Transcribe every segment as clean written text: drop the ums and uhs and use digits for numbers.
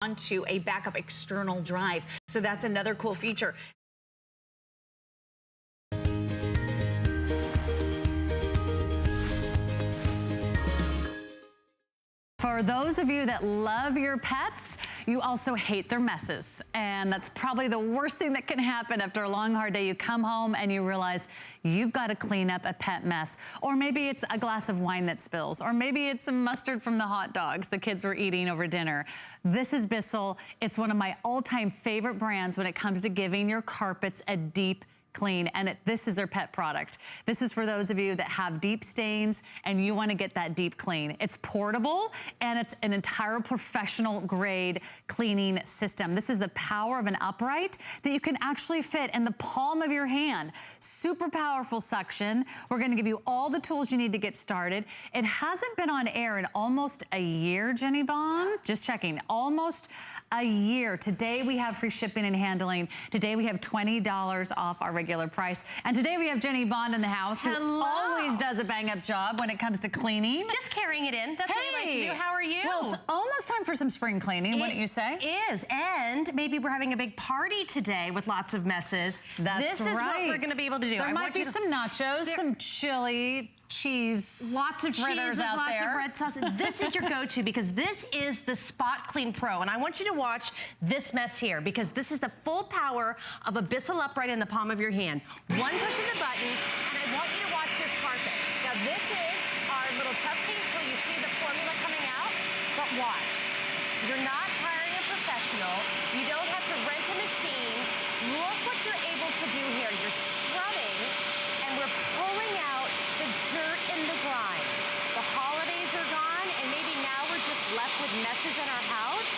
onto a backup external drive. So that's another cool feature. For those of you that love your pets, you also hate their messes. And that's probably the worst thing that can happen after a long, hard day. You come home and you realize you've got to clean up a pet mess. Or maybe it's a glass of wine that spills. Or maybe it's some mustard from the hot dogs the kids were eating over dinner. This is Bissell. It's one of my all-time favorite brands when it comes to giving your carpets a deep clean, and this is their pet product. This is for those of you that have deep stains and you want to get that deep clean. It's portable and it's an entire professional grade cleaning system. This is the power of an upright that you can actually fit in the palm of your hand. Super powerful suction. We're going to give you all the tools you need to get started. It hasn't been on air in almost a year, Jenny Bond. Just checking, almost a year. Today we have free shipping and handling. Today we have $20 off our regular price. And today we have Jenny Bond in the house, who always does a bang-up job when it comes to cleaning. Just carrying it in. That's what we like to do. How are you? Well, it's almost time for some spring cleaning, wouldn't you say? It is. And maybe we're having a big party today with lots of messes. That's This is what we're going to be able to do. There might be some nachos, some chili, cheese, lots of cheese, out lots there. of red sauce. This is your go-to because this is the Spot Clean Pro. And I want you to watch this mess here because this is the full power of a Bissell upright in the palm of your hand. One push of the button, and I want you to watch this carpet. Now this is our little tough stain tool. You see the formula coming out, but watch. You're not hiring a professional. You don't have to rent a machine. Look what you're able to do here. You're scrubbing, and we're pulling out the dirt and the grime. The holidays are gone, and maybe now we're just left with messes in our house.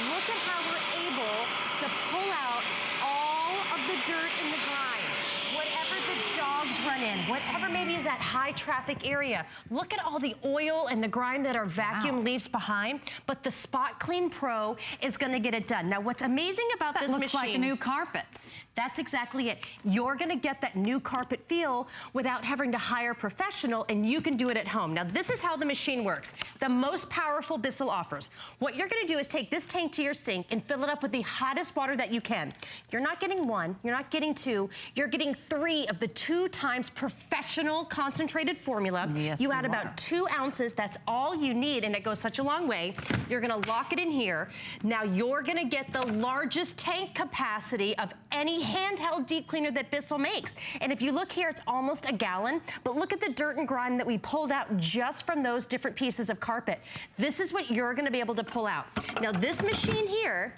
Look at how we're able to pull out all of the dirt and the grime. Whatever the dogs run in, whatever maybe is that high traffic area. Look at all the oil and the grime that our vacuum leaves behind, but the Spot Clean Pro is gonna get it done. Now what's amazing about this machine— That looks like new carpets. That's exactly it. You're gonna get that new carpet feel without having to hire a professional, and you can do it at home. Now this is how the machine works. The most powerful Bissell offers. What you're gonna do is take this tank to your sink and fill it up with the hottest water that you can. You're not getting one, you're not getting two, you're getting 3 of the 2 times professional concentrated formula. Yes, you add about 2 ounces, that's all you need, and it goes such a long way. You're gonna lock it in here. Now you're gonna get the largest tank capacity of any handheld deep cleaner that Bissell makes. And if you look here, it's almost a gallon, but look at the dirt and grime that we pulled out just from those different pieces of carpet. This is what you're gonna be able to pull out. Now this machine here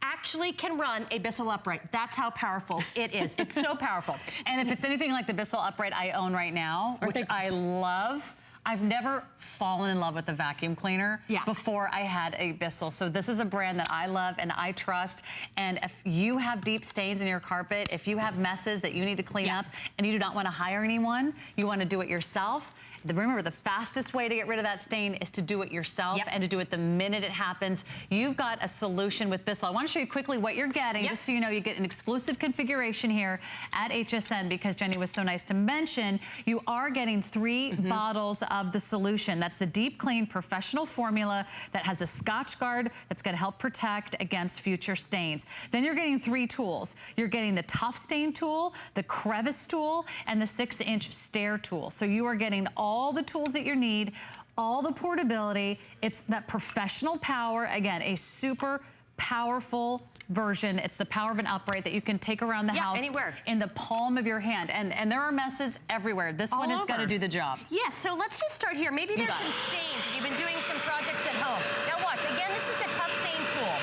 actually can run a Bissell upright. That's how powerful it is. It's so powerful. And if it's anything like the Bissell upright I own right now, which I love, I've never fallen in love with a vacuum cleaner before I had a Bissell. So this is a brand that I love and I trust. And if you have deep stains in your carpet, if you have messes that you need to clean up and you do not want to hire anyone, you want to do it yourself, remember, the fastest way to get rid of that stain is to do it yourself and to do it the minute it happens. You've got a solution with Bissell. I want to show you quickly what you're getting, just so you know. You get an exclusive configuration here at HSN because Jenny was so nice to mention. You are getting 3 bottles of the solution. That's the Deep Clean Professional Formula that has a Scotch Guard that's going to help protect against future stains. Then you're getting 3 tools. You're getting the Tough Stain tool, the Crevice tool, and the 6-inch Stair tool. So you are getting all the tools that you need, all the portability. It's that professional power. Again, a super powerful version. It's the power of an upright that you can take around the house anywhere in the palm of your hand. And there are messes everywhere. This one is going to do the job. Yes, so let's just start here. Maybe there's some stains. You've been doing some projects at home. Now watch, again, this is the Tough Stain tool.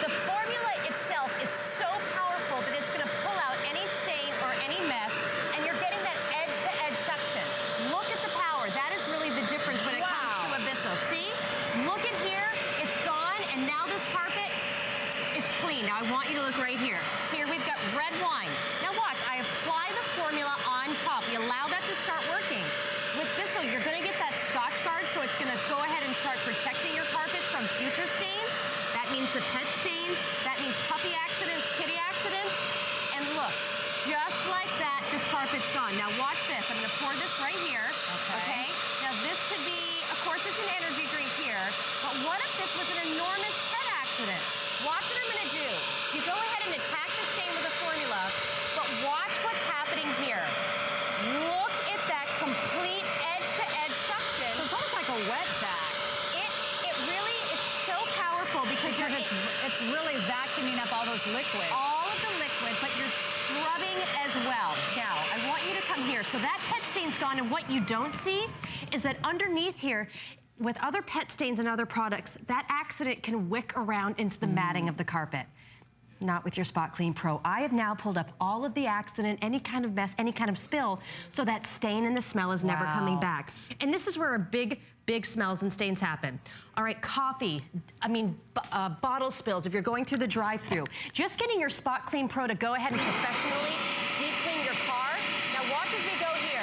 The formula itself is so powerful that it's going to pull out any stain or any mess, and you're getting that edge-to-edge suction. Look at the power. That is really the difference when it comes to a Bissell. See? Look at here. It's gone, and now this carpet, it's clean. Now I want you to look right here. Here we've got red wine. Now watch, I apply the formula on top. You allow that to start working. With Bissell, you're going to get that Scotch Guard, so it's going to go ahead and start protecting your carpets from future stains. That means the pet stains. That means puppy accidents, kitty accidents. And look, just like that, this carpet's gone. Now watch this. I'm going to pour this right here. Okay? Now this could be, of course, it's an energy drink here, but what if this was an enormous pet accident? accident. Watch what I'm gonna do. You go ahead and attack the stain with a formula, but watch what's happening here. Look at that complete edge-to-edge suction. So it's almost like a wet vac. It really is so powerful because it's really vacuuming up all those liquids. all of the liquid, but you're scrubbing as well. Now, I want you to come here. So that pet stain's gone, and what you don't see is that underneath here, with other pet stains and other products, that accident can wick around into the matting of the carpet. Not with your Spot Clean Pro. I have now pulled up all of the accident, any kind of mess, any kind of spill, so that stain and the smell is never coming back. And this is where our big smells and stains happen. All right, coffee, bottle spills, if you're going through the drive-thru. Just getting your Spot Clean Pro to go ahead and professionally deep clean your car. Now watch as we go here.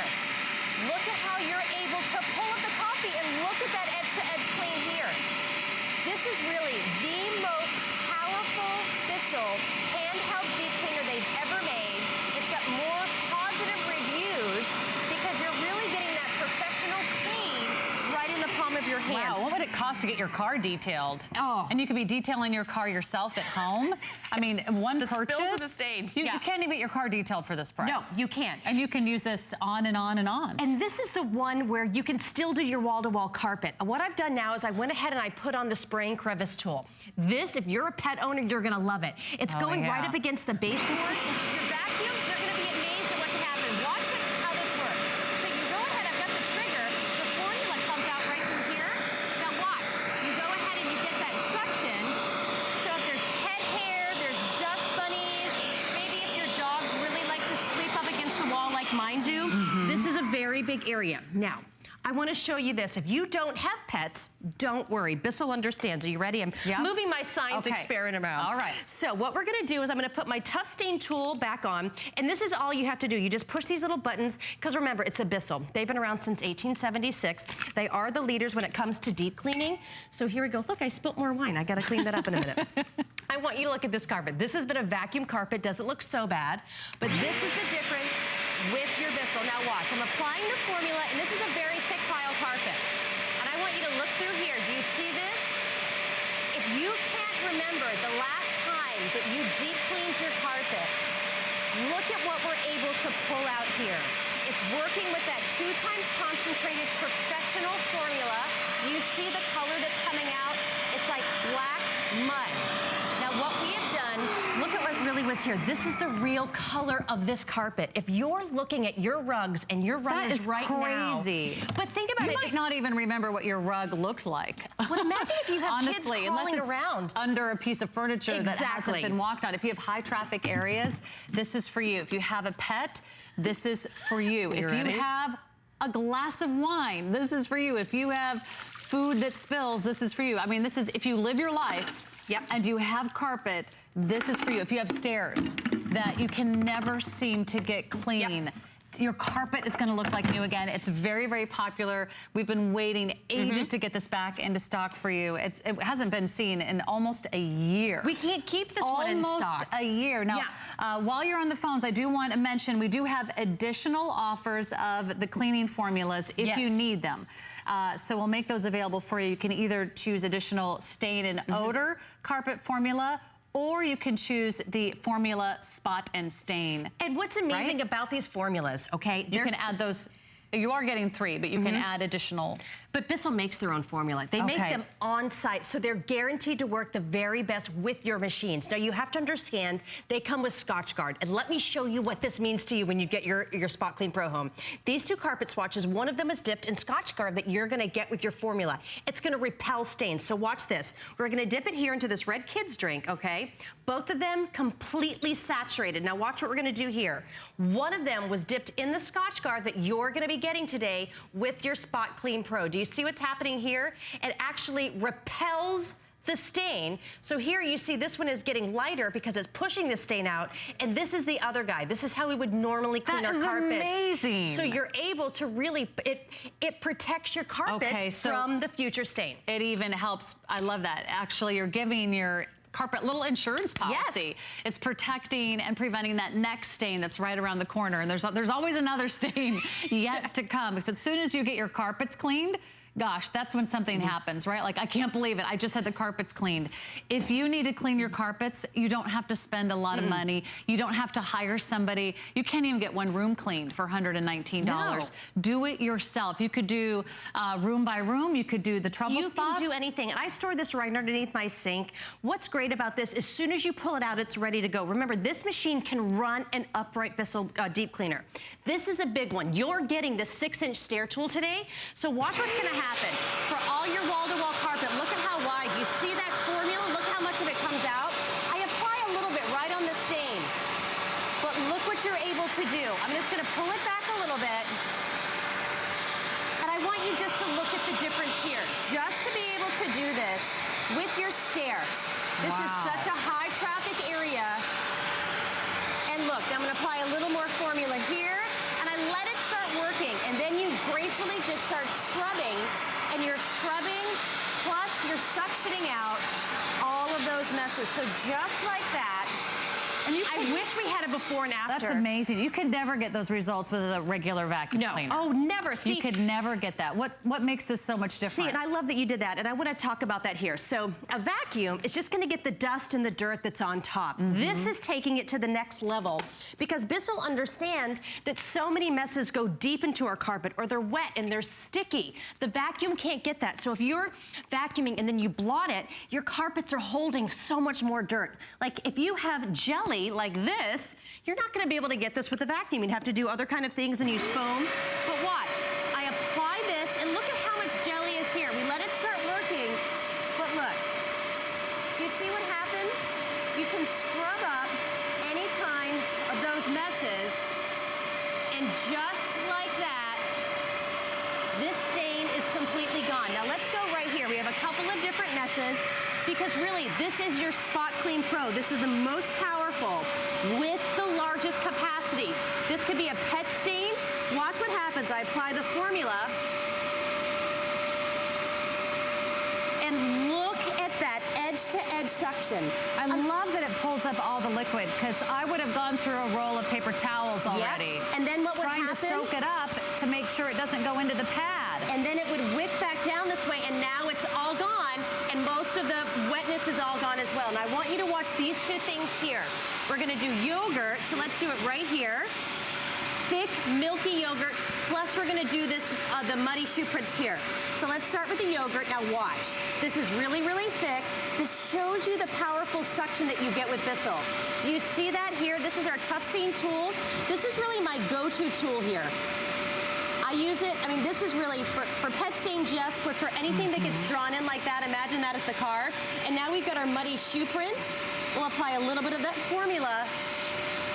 Look at how you're able to pull up the coffee and look at that edge-to-edge clean here. This is really the most powerful Bissell handheld deep cleaner they've ever made. It's got more positive reviews because you're really getting that professional clean right in the palm of your hand. Wow, what would it cost to get your car detailed? Oh. And you could be detailing your car yourself at home. I mean, one The purchase. spills and the stains. You can't even get your car detailed for this price. No, you can't. And you can use this on and on and on. And this is the one where you can still do your wall-to-wall carpet. What I've done now is I went ahead and I put on the spraying crevice tool. This, if you're a pet owner, you're gonna love it. It's going right up against the baseboard. Your vacuum, you're gonna be amazed at what can happen. Watch how this works. So you go ahead, I've got the trigger, the formula comes out right from here. Now watch, you go ahead and you get that suction. So if there's pet hair, there's dust bunnies, maybe if your dogs really like to sleep up against the wall like mine do, this is a very big area. Now, I want to show you this. If you don't have pets, don't worry. Bissell understands. Are you ready? I'm moving my science experiment around. All right. So what we're going to do is I'm going to put my Tough Stain tool back on, and this is all you have to do. You just push these little buttons, because remember, it's a Bissell. They've been around since 1876. They are the leaders when it comes to deep cleaning. So here we go. Look, I spilt more wine. I got to clean that up in a minute. I want you to look at this carpet. This has been a vacuum carpet. Doesn't look so bad, but this is the difference with your Bissell. Now watch, I'm applying the formula, and this is a very thick pile carpet. And I want you to look through here. Do you see this? If you can't remember the last time that you deep cleaned your carpet, look at what we're able to pull out here. It's working with that 2 times concentrated professional formula. Do you see the color that's coming out? It's like black mud. Now what we have done, look at what really was here. This is the real color of this carpet. If you're looking at your rugs and your runners right now. That is crazy. But think about it. You might not even remember what your rug looked like. But imagine if you have Honestly, kids unless crawling it's around. under a piece of furniture that hasn't been walked on. If you have high traffic areas, this is for you. If you have a pet, this is for you. If you have a glass of wine, this is for you. If you have food that spills, this is for you. I mean, this is, if you live your life and you have carpet, this is for you. If you have stairs that you can never seem to get clean, your carpet is gonna look like new again. It's very, very popular. We've been waiting ages to get this back into stock for you. It hasn't been seen in almost a year. We can't keep this one in stock. Almost a year. Now, while you're on the phones, I do want to mention we do have additional offers of the cleaning formulas if you need them. So we'll make those available for you. You can either choose additional stain and odor carpet formula, or you can choose the formula spot and stain. And what's amazing about these formulas, okay? You can add those. You are getting 3, but you can add additional. But Bissell makes their own formula. They make them on site, so they're guaranteed to work the very best with your machines. Now you have to understand, they come with Scotchgard. And let me show you what this means to you when you get your Spot Clean Pro home. These 2 carpet swatches, one of them is dipped in Scotchgard that you're gonna get with your formula. It's gonna repel stains, so watch this. We're gonna dip it here into this red kids drink, okay? Both of them completely saturated. Now watch what we're gonna do here. One of them was dipped in the Scotchgard that you're gonna be getting today with your Spot Clean Pro. Do you see what's happening here? It actually repels the stain. So here you see this one is getting lighter because it's pushing the stain out, and this is the other guy. This is how we would normally clean our carpets. Amazing. So you're able to really, it protects your carpets from the future stain. It even helps, I love that. Actually, you're giving your carpet little insurance policy. Yes. It's protecting and preventing that next stain that's right around the corner. And there's always another stain yet to come. Because as soon as you get your carpets cleaned, gosh, that's when something happens, right? Like, I can't believe it. I just had the carpets cleaned. If you need to clean your carpets, you don't have to spend a lot of money. You don't have to hire somebody. You can't even get one room cleaned for $119. No. Do it yourself. You could do room by room. You could do the trouble spots. You can do anything. And I store this right underneath my sink. What's great about this, as soon as you pull it out, it's ready to go. Remember, this machine can run an upright Bissell deep cleaner. This is a big one. You're getting the 6-inch stair tool today. So watch what's gonna happen. For all your wall-to-wall carpet, look at how wide. You see that formula? Look how much of it comes out. I apply a little bit right on the stain. But look what you're able to do. I'm just gonna pull it back a little bit. And I want you just to look at the difference here. Just to be able to do this with your stairs. This is such a high traffic area. And look, I'm gonna apply a little more formula here, and I let it start working, and then you gracefully just start scrubbing, and you're scrubbing, plus you're suctioning out all of those messes. So just like that. And I wish we had a before and after. That's amazing. You could never get those results with a regular vacuum cleaner. Oh, never. See, you could never get that. What makes this so much different? See, and I love that you did that, and I want to talk about that here. So a vacuum is just going to get the dust and the dirt that's on top. This is taking it to the next level, because Bissell understands that so many messes go deep into our carpet, or they're wet and they're sticky. The vacuum can't get that. So if you're vacuuming and then you blot it, your carpets are holding so much more dirt. Like if you have jelly like this, you're not going to be able to get this with the vacuum. You'd have to do other kind of things and use foam. But watch, I apply this, and look at how much jelly is here. We let it start working, but look, you see what happens? You can scrub up any kind of those messes, and just like that, this stain is completely gone. Now let's go right here. We have a couple of different messes, because really, this is your Spot Clean Pro. This is the most powerful with the largest capacity. This could be a pet stain. Watch what happens. I apply the formula. And look at that edge-to-edge suction. I love that it pulls up all the liquid, because I would have gone through a roll of paper towels already. Yep. And then what would happen? Trying to soak it up to make sure it doesn't go into the pad. And then it would wick back down this way, and now it's all gone, and most of the wetness is all gone as well. And I want you to watch these two things here. We're gonna do yogurt, so let's do it right here. Thick, milky yogurt, plus we're gonna do this, the muddy shoe prints here. So let's start with the yogurt. Now watch. This is really, really thick. This shows you the powerful suction that you get with Bissell. Do you see that here? This is our Tough Stain tool. This is really my go-to tool here. I use it, I mean, this is really for pet stains, yes, but for anything that gets drawn in like that, imagine that at the car. And now we've got our muddy shoe prints. We'll apply a little bit of that formula.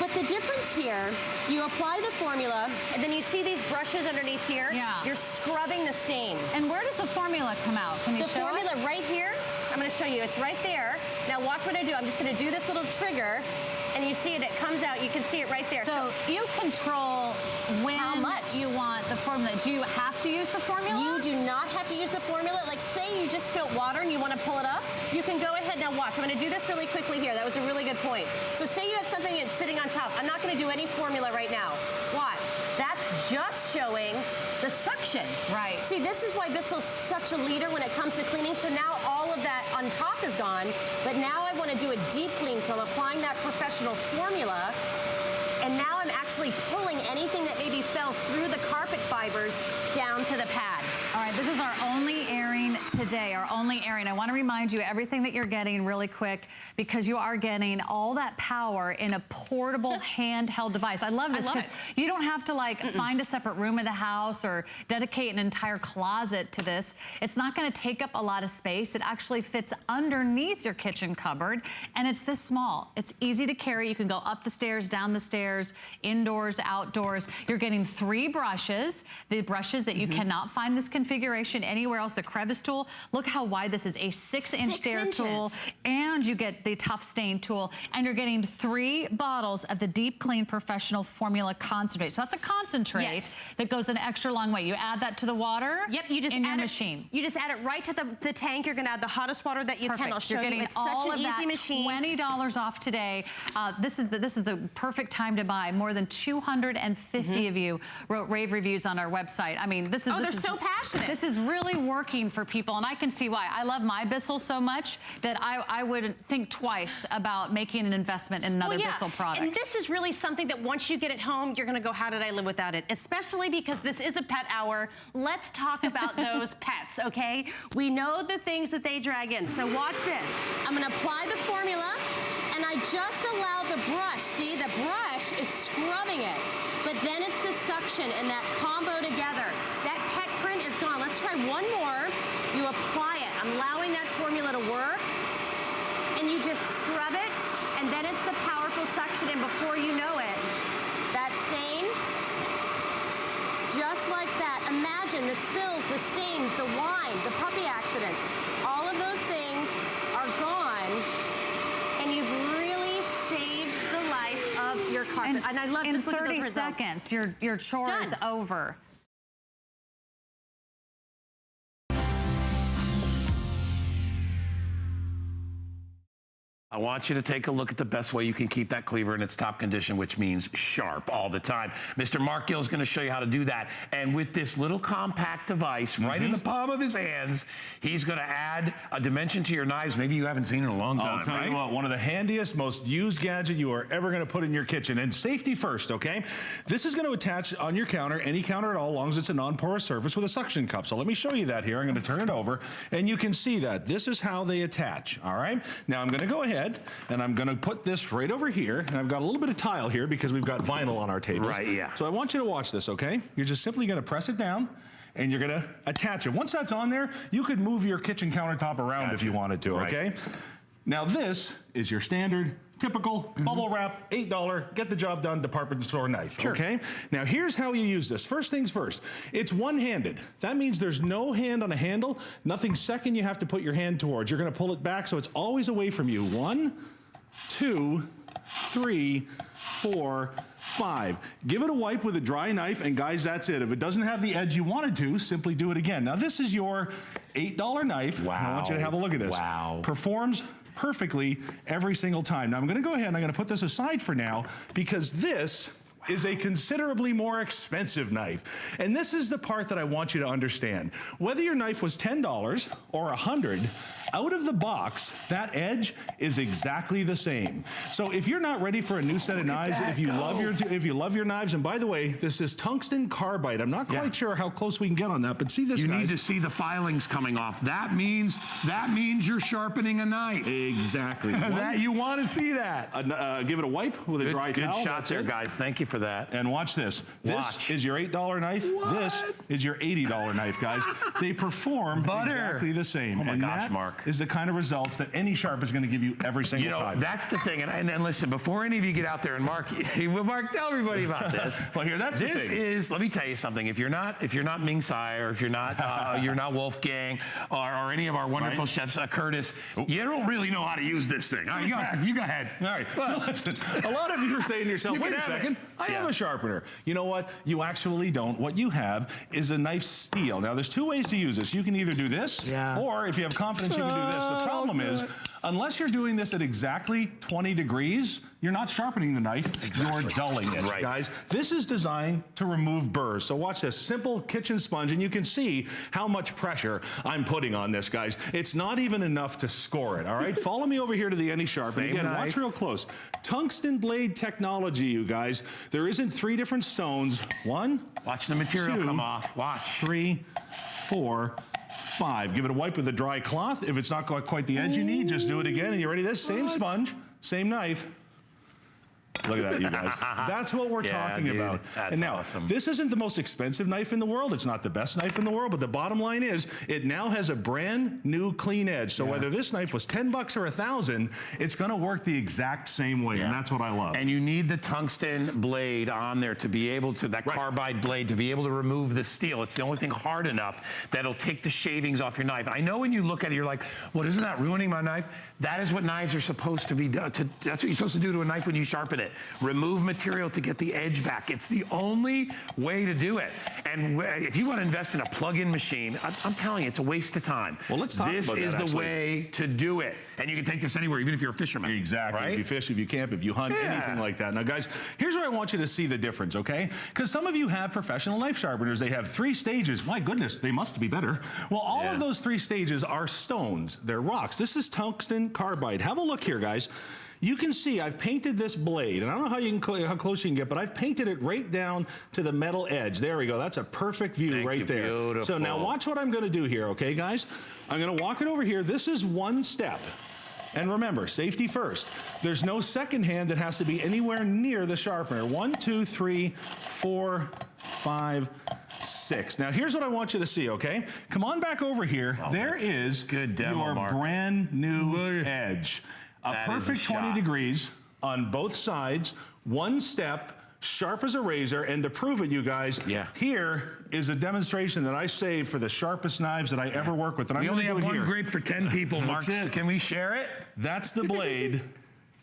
But the difference here, you apply the formula, and then you see these brushes underneath here. Yeah. You're scrubbing the stain. And where does the formula come out? Can you show us? The formula right here, I'm gonna show you, it's right there. Now watch what I do. I'm just gonna do this little trigger, and you see it, it comes out. You can see it right there. So you control when how much you want the formula. Do you have to use the formula? You do not have to use the formula. Like say you just spilled water and you want to pull it up, you can go ahead. Now watch, I'm going to do this really quickly here. That was a really good point. So say you have something that's sitting on top. I'm not going to do any formula right now. Watch, that's just showing the suction. Right. See, this is why Bissell's such a leader when it comes to cleaning. So now all of that on top is gone, but now I want to do a deep clean, so I'm applying that professional formula, and now I'm actually pulling anything that maybe fell through the carpet fibers down to the pad. All right, this is our only airing today, our only airing. I want to remind you everything that you're getting really quick, because you are getting all that power in a portable handheld device. I love this because you don't have to like find a separate room in the house or dedicate an entire closet to this. It's not going to take up a lot of space. It actually fits underneath your kitchen cupboard, and it's this small. It's easy to carry. You can go up the stairs, down the stairs, indoors, outdoors. You're getting 3 brushes, the brushes that you cannot find this configuration anywhere else. The crevice tool, look how wide this is, a 6-inch stair tool, and you get the Tough Stain tool, and you're getting 3 bottles of the Deep Clean Professional Formula Concentrate. So that's a concentrate that goes an extra long way. You add that to the water. Yep, you just in add your machine. You just add it right to the tank. You're gonna add the hottest water that you can. I'll show you. It's such an easy machine. $20 off today. This is the perfect time to buy. More than 250 of you wrote rave reviews on our website. I mean, this is... they're so passionate. This is really working for people, and I can see why. I love my Bissell so much that I wouldn't think twice about making an investment in another Bissell product. And this is really something that once you get it home, you're gonna go, how did I live without it? Especially because this is a pet hour. Let's talk about those pets, okay? We know the things that they drag in. So watch this. I'm gonna apply the formula, and I just allow the brush. See, the brush is scrubbing it, but then it's the suction and that combo together. That pet print is gone. Let's try one more. You apply it. I'm allowing that formula to work, and you just scrub it, and then it's the powerful suction, and before you know it, that stain, just like that. Imagine the spills, the stains, the wine, the puppy accidents. All of those things are gone, and you've really saved the life of your carpet. And I love just look at those results. In 30 seconds, your chore is over. I want you to take a look at the best way you can keep that cleaver in its top condition, which means sharp all the time. Mr. Mark Gill is going to show you how to do that. And with this little compact device right in the palm of his hands, he's going to add a dimension to your knives maybe you haven't seen in a long time. I'll tell you what, one of the handiest, most used gadget you are ever going to put in your kitchen. And safety first, okay? This is going to attach on your counter, any counter at all, as long as it's a non-porous surface with a suction cup. So let me show you that here. I'm going to turn it over, and you can see that. This is how they attach, all right? Now I'm going to go ahead and I'm going to put this right over here, and I've got a little bit of tile here because we've got vinyl on our tables. Right, yeah. So I want you to watch this, okay? You're just simply going to press it down, and you're going to attach it. Once that's on there, you could move your kitchen countertop around if you wanted to, okay? Now this is your standard, typical bubble wrap, $8, get the job done department store knife, okay? Now here's how you use this. First things first, it's one-handed. That means there's no hand on a handle, nothing second you have to put your hand towards. You're gonna pull it back so it's always away from you. 1, 2, 3, 4, 5. Give it a wipe with a dry knife, and guys, that's it. If it doesn't have the edge you wanted to, simply do it again. Now this is your $8 knife. Wow. I want you to have a look at this. Wow. Performs perfectly every single time. Now I'm going to go ahead and I'm going to put this aside for now because this is a considerably more expensive knife. And this is the part that I want you to understand. Whether your knife was $10 or $100, out of the box, that edge is exactly the same. So if you're not ready for a new set of knives, if you love your knives, and by the way, this is tungsten carbide. I'm not quite sure how close we can get on that, but see this, You guys. need to see the filings coming off. That means you're sharpening a knife. Exactly. That you want to see that. Give it a wipe with a dry towel. Good shot there, guys. Thank you for that. And watch this. This is your $8 knife. What? This is your $80 knife, guys. They perform exactly the same. Oh my gosh, that Mark. is the kind of results that any sharp is going to give you every single time. That's the thing. And listen, before any of you get out there and Mark, tell everybody about this. Well, here, that's the thing. Let me tell you something. If you're not Ming Tsai, or if you're not Wolfgang, or any of our wonderful chefs, Curtis, you don't really know how to use this thing. All right, you go ahead. All right. So listen, a lot of you are saying to yourself, wait a second, I have a sharpener. You know what? You actually don't. What you have is a knife steel. Now, there's two ways to use this. You can either do this, or if you have confidence, you can do this. The problem is, unless you're doing this at exactly 20 degrees, you're not sharpening the knife, you're dulling it, guys. This is designed to remove burrs. So watch this, simple kitchen sponge, and you can see how much pressure I'm putting on this, guys. It's not even enough to score it, all right? Follow me over here to the Any Sharp, and again, watch real close. Tungsten blade technology, you guys. There isn't 3 different stones. 1, watch the material come off. Watch. 3, 4, 5. Give it a wipe with a dry cloth. If it's not quite the edge you need, just do it again. And you ready? This same sponge, same knife. Look at that, you guys. That's what we're talking about. That's awesome. This isn't the most expensive knife in the world. It's not the best knife in the world, but the bottom line is it now has a brand new clean edge. So whether this knife was $10 or $1,000, it's going to work the exact same way, and that's what I love. And you need the tungsten blade on there to be able to, that carbide blade, to be able to remove the steel. It's the only thing hard enough that'll take the shavings off your knife. I know when you look at it, you're like, well, isn't that ruining my knife? That is what knives are supposed to be done. That's what you're supposed to do to a knife when you sharpen it. Remove material to get the edge back. It's the only way to do it. And if you want to invest in a plug-in machine, I'm telling you, it's a waste of time. Well, let's talk about that, This is the way to do it. And you can take this anywhere, even if you're a fisherman. Exactly. Right? If you fish, if you camp, if you hunt, anything like that. Now, guys, here's where I want you to see the difference, okay? Because some of you have professional knife sharpeners. They have 3 stages. My goodness, they must be better. Well, all of those 3 stages are stones. They're rocks. This is tungsten carbide. Have a look here, guys. You can see I've painted this blade, and I don't know how close you can get, but I've painted it right down to the metal edge. There we go. That's a perfect view right there. Beautiful. So now watch what I'm going to do here, okay, guys? I'm going to walk it over here. This is one step. And remember, safety first. There's no second hand that has to be anywhere near the sharpener. 1, 2, 3, 4, 5, 6. Now, here's what I want you to see, okay? Come on back over here. There is good demo, your Mark. brand new edge. A That perfect is a 20 shot. degrees on both sides, one step, sharp as a razor. And to prove it, you guys, here is a demonstration that I saved for the sharpest knives that I ever work with. And We I'm only going to have do it one here. grape for 10 people, Mark. That's it. Can we share it? That's the blade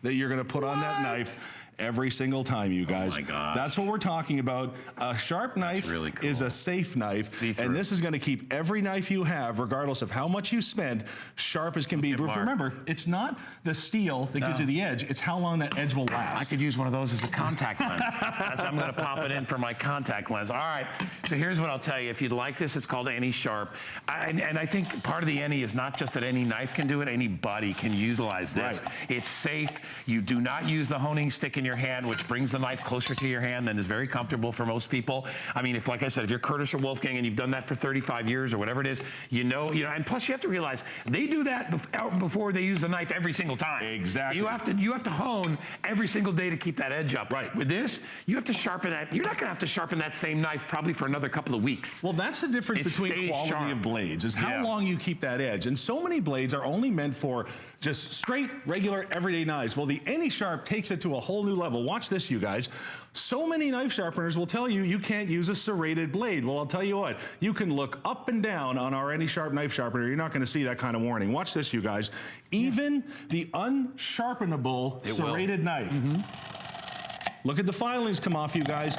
that you're going to put on that knife every single time, you guys. Oh my gosh. That's what we're talking about. A sharp knife really cool. is a safe knife, and this is going to keep every knife you have, regardless of how much you spend, sharp as can be. But remember, it's not the steel that gives you the edge, it's how long that edge will last. I could use one of those as a contact lens. I'm going to pop it in for my contact lens. All right, so here's what I'll tell you. If you'd like this, it's called Any Sharp. And I think part of the Any is not just that any knife can do it, anybody can utilize this. Right. It's safe. You do not use the honing stick in your hand, which brings the knife closer to your hand and is very comfortable for most people. I mean, if, like I said, if you're Curtis or Wolfgang and you've done that for 35 years or whatever it is, you know, and plus you have to realize they do that before they use the knife every single time. Exactly. You have to hone every single day to keep that edge up. Right. With this, you have to sharpen that. You're not going to have to sharpen that same knife probably for another couple of weeks. Well, that's the difference It between stays quality sharp. of blades, is how long you keep that edge. And so many blades are only meant for just straight, regular, everyday knives. Well, the Any Sharp takes it to a whole new level. Watch this, you guys. So many knife sharpeners will tell you you can't use a serrated blade. Well, I'll tell you what, you can look up and down on our Any Sharp knife sharpener. You're not going to see that kind of warning. Watch this, you guys. Even the unsharpenable serrated knife. Look at the filings come off, you guys.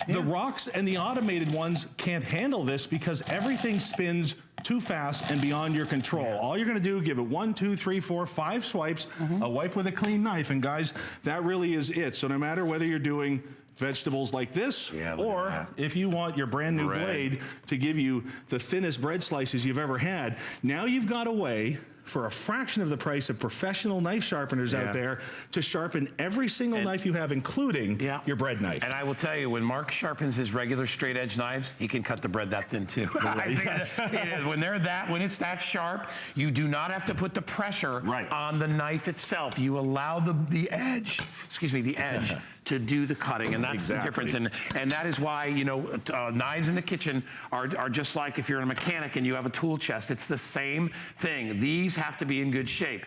The rocks and the automated ones can't handle this because everything spins too fast and beyond your control. All you're going to do, give it 1, 2, 3, 4, 5 swipes, a wipe with a clean knife, and guys, that really is it. So no matter whether you're doing vegetables like this, or if you want your brand new blade to give you the thinnest bread slices you've ever had, now you've got a way for a fraction of the price of professional knife sharpeners out there to sharpen every single knife you have, including your bread knife. And I will tell you, when Mark sharpens his regular straight edge knives, he can cut the bread that thin too. When it's that sharp, you do not have to put the pressure on the knife itself. You allow the edge to do the cutting, and that's the difference. And that is why, you know, knives in the kitchen are just like if you're a mechanic and you have a tool chest. It's the same thing. These have to be in good shape.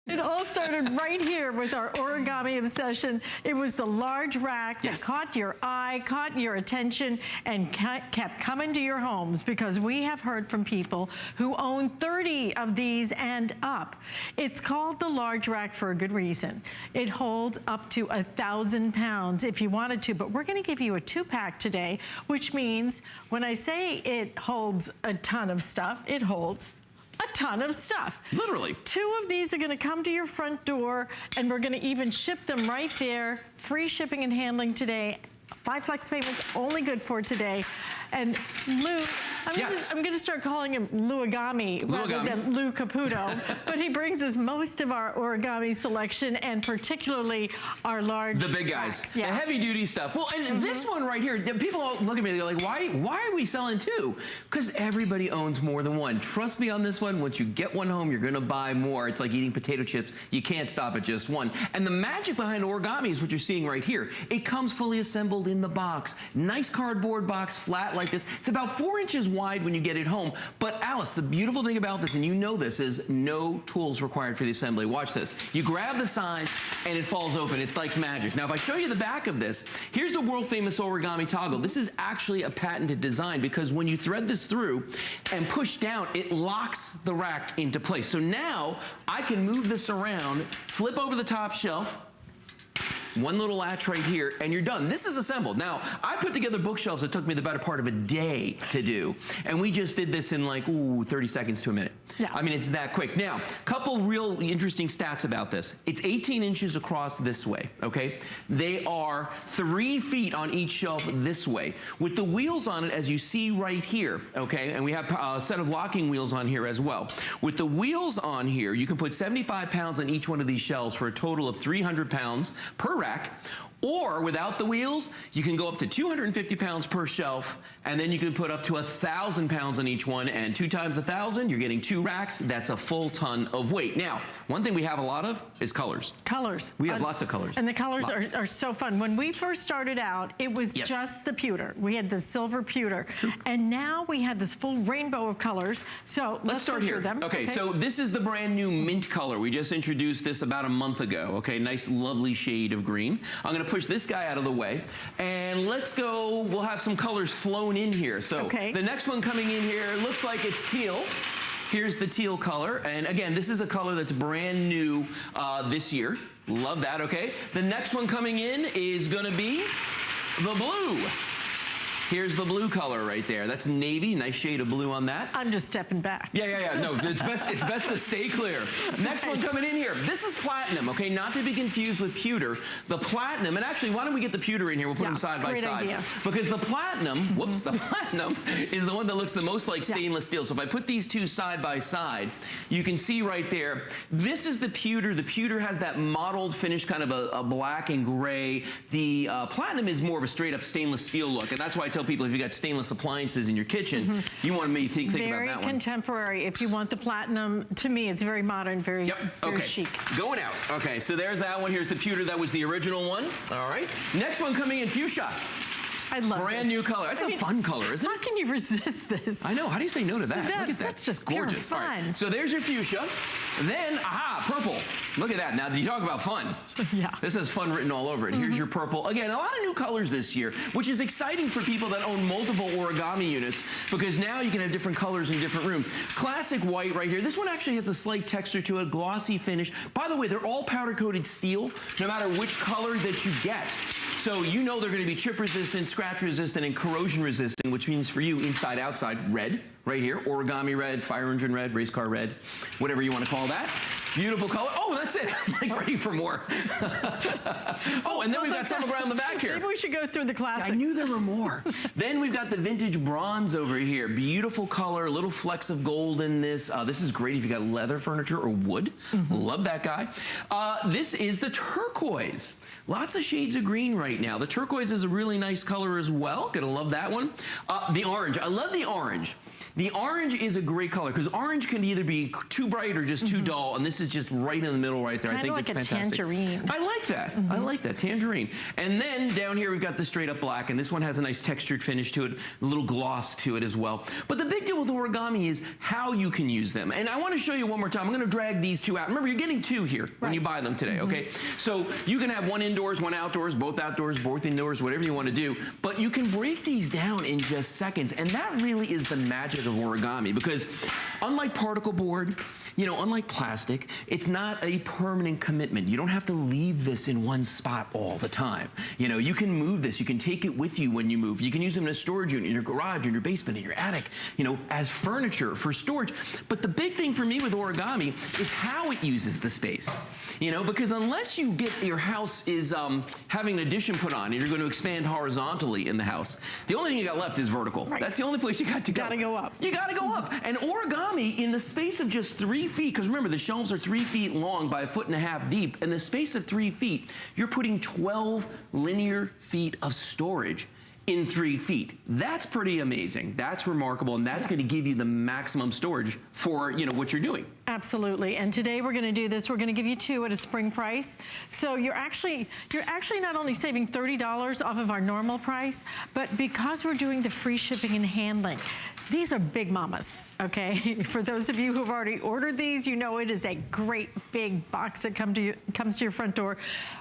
It all started right here with our origami obsession. It was the large rack that caught your eye, caught your attention, and kept coming to your homes, because we have heard from people who own 30 of these and up. It's called the large rack for a good reason. It holds up to 1,000 pounds if you wanted to, but we're going to give you a 2-pack today, which means when I say it holds a ton of stuff, it holds a ton of stuff. Literally. 2 of these are going to come to your front door, and we're going to even ship them right there. Free shipping and handling today. 5 flex payments, only good for today. And Lou, I'm going to start calling him Louigami rather than Lou Caputo. But he brings us most of our origami selection, and particularly our large The big guys. racks. The heavy duty stuff. Well, and this one right here, people look at me, they're like, why are we selling 2? Because everybody owns more than one. Trust me on this one, once you get one home, you're going to buy more. It's like eating potato chips. You can't stop at just one. And the magic behind origami is what you're seeing right here. It comes fully assembled in the box. Nice cardboard box, flat like this. It's about 4 inches wide when you get it home. But Alice, the beautiful thing about this, and you know this, is no tools required for the assembly. Watch this. You grab the sides and it falls open. It's like magic. Now, if I show you the back of this, here's the world famous origami toggle. This is actually a patented design because when you thread this through and push down, it locks the rack into place. So now I can move this around, flip over the top shelf, one little latch right here, and you're done. This is assembled. Now, I put together bookshelves that took me the better part of a day to do, and we just did this in like, 30 seconds to a minute. Yeah. I mean, it's that quick. Now, couple real interesting stats about this. It's 18 inches across this way, okay? They are 3 feet on each shelf this way. With the wheels on it, as you see right here, okay? And we have a set of locking wheels on here as well. With the wheels on here, you can put 75 pounds on each one of these shelves for a total of 300 pounds per rack. Or without the wheels, you can go up to 250 pounds per shelf, and then you can put up to 1,000 pounds on each one, and 2 times 1,000, you're getting 2 racks. That's a full ton of weight. Now, one thing we have a lot of is colors. Colors. We have lots of colors. And the colors are so fun. When we first started out, it was just the pewter. We had the silver pewter. True. And now we have this full rainbow of colors. So let's start here. Them. Okay, so this is the brand new mint color. We just introduced this about a month ago. Okay, nice, lovely shade of green. I'm gonna push this guy out of the way, and let's go. We'll have some colors flown in here. So the next one coming in here looks like it's teal. Here's the teal color, and again, this is a color that's brand new this year. Love that, okay? The next one coming in is gonna be the blue. Here's the blue color right there. That's navy, nice shade of blue on that. I'm just stepping back. Yeah. No, it's best to stay clear. Next one coming in here. This is platinum, okay? Not to be confused with pewter. The platinum, and actually, why don't we get the pewter in here? We'll put them side by side. Idea. Because the platinum, the platinum is the one that looks the most like stainless steel. So if I put these two side by side, you can see right there, this is the pewter. The pewter has that mottled finish, kind of a black and gray. The platinum is more of a straight up stainless steel look, and that's why I tell people if you got stainless appliances in your kitchen, you want to think about that one. Very contemporary. If you want the platinum, to me, it's very modern, very chic. Going out. Okay, so there's that one. Here's the pewter. That was the original one. All right. Next one coming in, fuchsia. I love it. Brand new color. That's a fun color, isn't it? How can you resist this? I know. How do you say no to that? Look at that. That's just gorgeous. Pure fun. All right. So there's your fuchsia. Then, purple. Look at that. Now, you talk about fun. Yeah. This has fun written all over it. Here's your purple. Again, a lot of new colors this year, which is exciting for people that own multiple origami units because now you can have different colors in different rooms. Classic white right here. This one actually has a slight texture to it, glossy finish. By the way, they're all powder-coated steel, no matter which color that you get. So you know they're going to be chip resistant, scratch resistant, and corrosion resistant, which means for you, inside, outside, red, right here, origami red, fire engine red, race car red, whatever you want to call that. Beautiful color. Oh, that's it. I'm like ready for more. Oh, and then we've got some around the back here. Maybe we should go through the classics. I knew there were more. Then we've got the vintage bronze over here. Beautiful color, a little flecks of gold in this. This is great if you got leather furniture or wood. Love that guy. This is the turquoise. Lots of shades of green right now. The turquoise is a really nice color as well. Gonna love that one. The orange. I love the orange. The orange is a great color because orange can either be too bright or just too dull, and this is just right in the middle right there. I think like that's a fantastic. tangerine. I like that. I like that, tangerine. And then down here we've got the straight up black, and this one has a nice textured finish to it, a little gloss to it as well. But the big deal with origami is how you can use them. And I want to show you one more time. I'm going to drag these two out. Remember, you're getting two here when you buy them today, okay? So you can have one indoors, one outdoors, both indoors, whatever you want to do. But you can break these down in just seconds, and that really is the magic of origami. Because unlike particle board, unlike plastic, it's not a permanent commitment. You don't have to leave this in one spot all the time. You can move this. You can take it with you when you move. You can use them in a storage unit, in your garage, in your basement, in your attic, as furniture for storage. But the big thing for me with origami is how it uses the space. Because unless you get your house is having an addition put on and you're going to expand horizontally in the house, the only thing you got left is vertical. Right. That's the only place you got to go. You gotta go up. You gotta go up. And origami, in the space of just 3 feet, because remember, the shelves are 3 feet long by 1.5 feet deep, in the space of 3 feet, you're putting 12 linear feet of storage in 3 feet. That's pretty amazing. That's remarkable, and that's going to give you the maximum storage for, you know, what you're doing. Absolutely. And today we're going to do this. We're going to give you 2 at a spring price. So you're actually not only saving $30 off of our normal price, but because we're doing the free shipping and handling, these are big mamas, okay? For those of you who've already ordered these, you know it is a great big box that comes to your front door.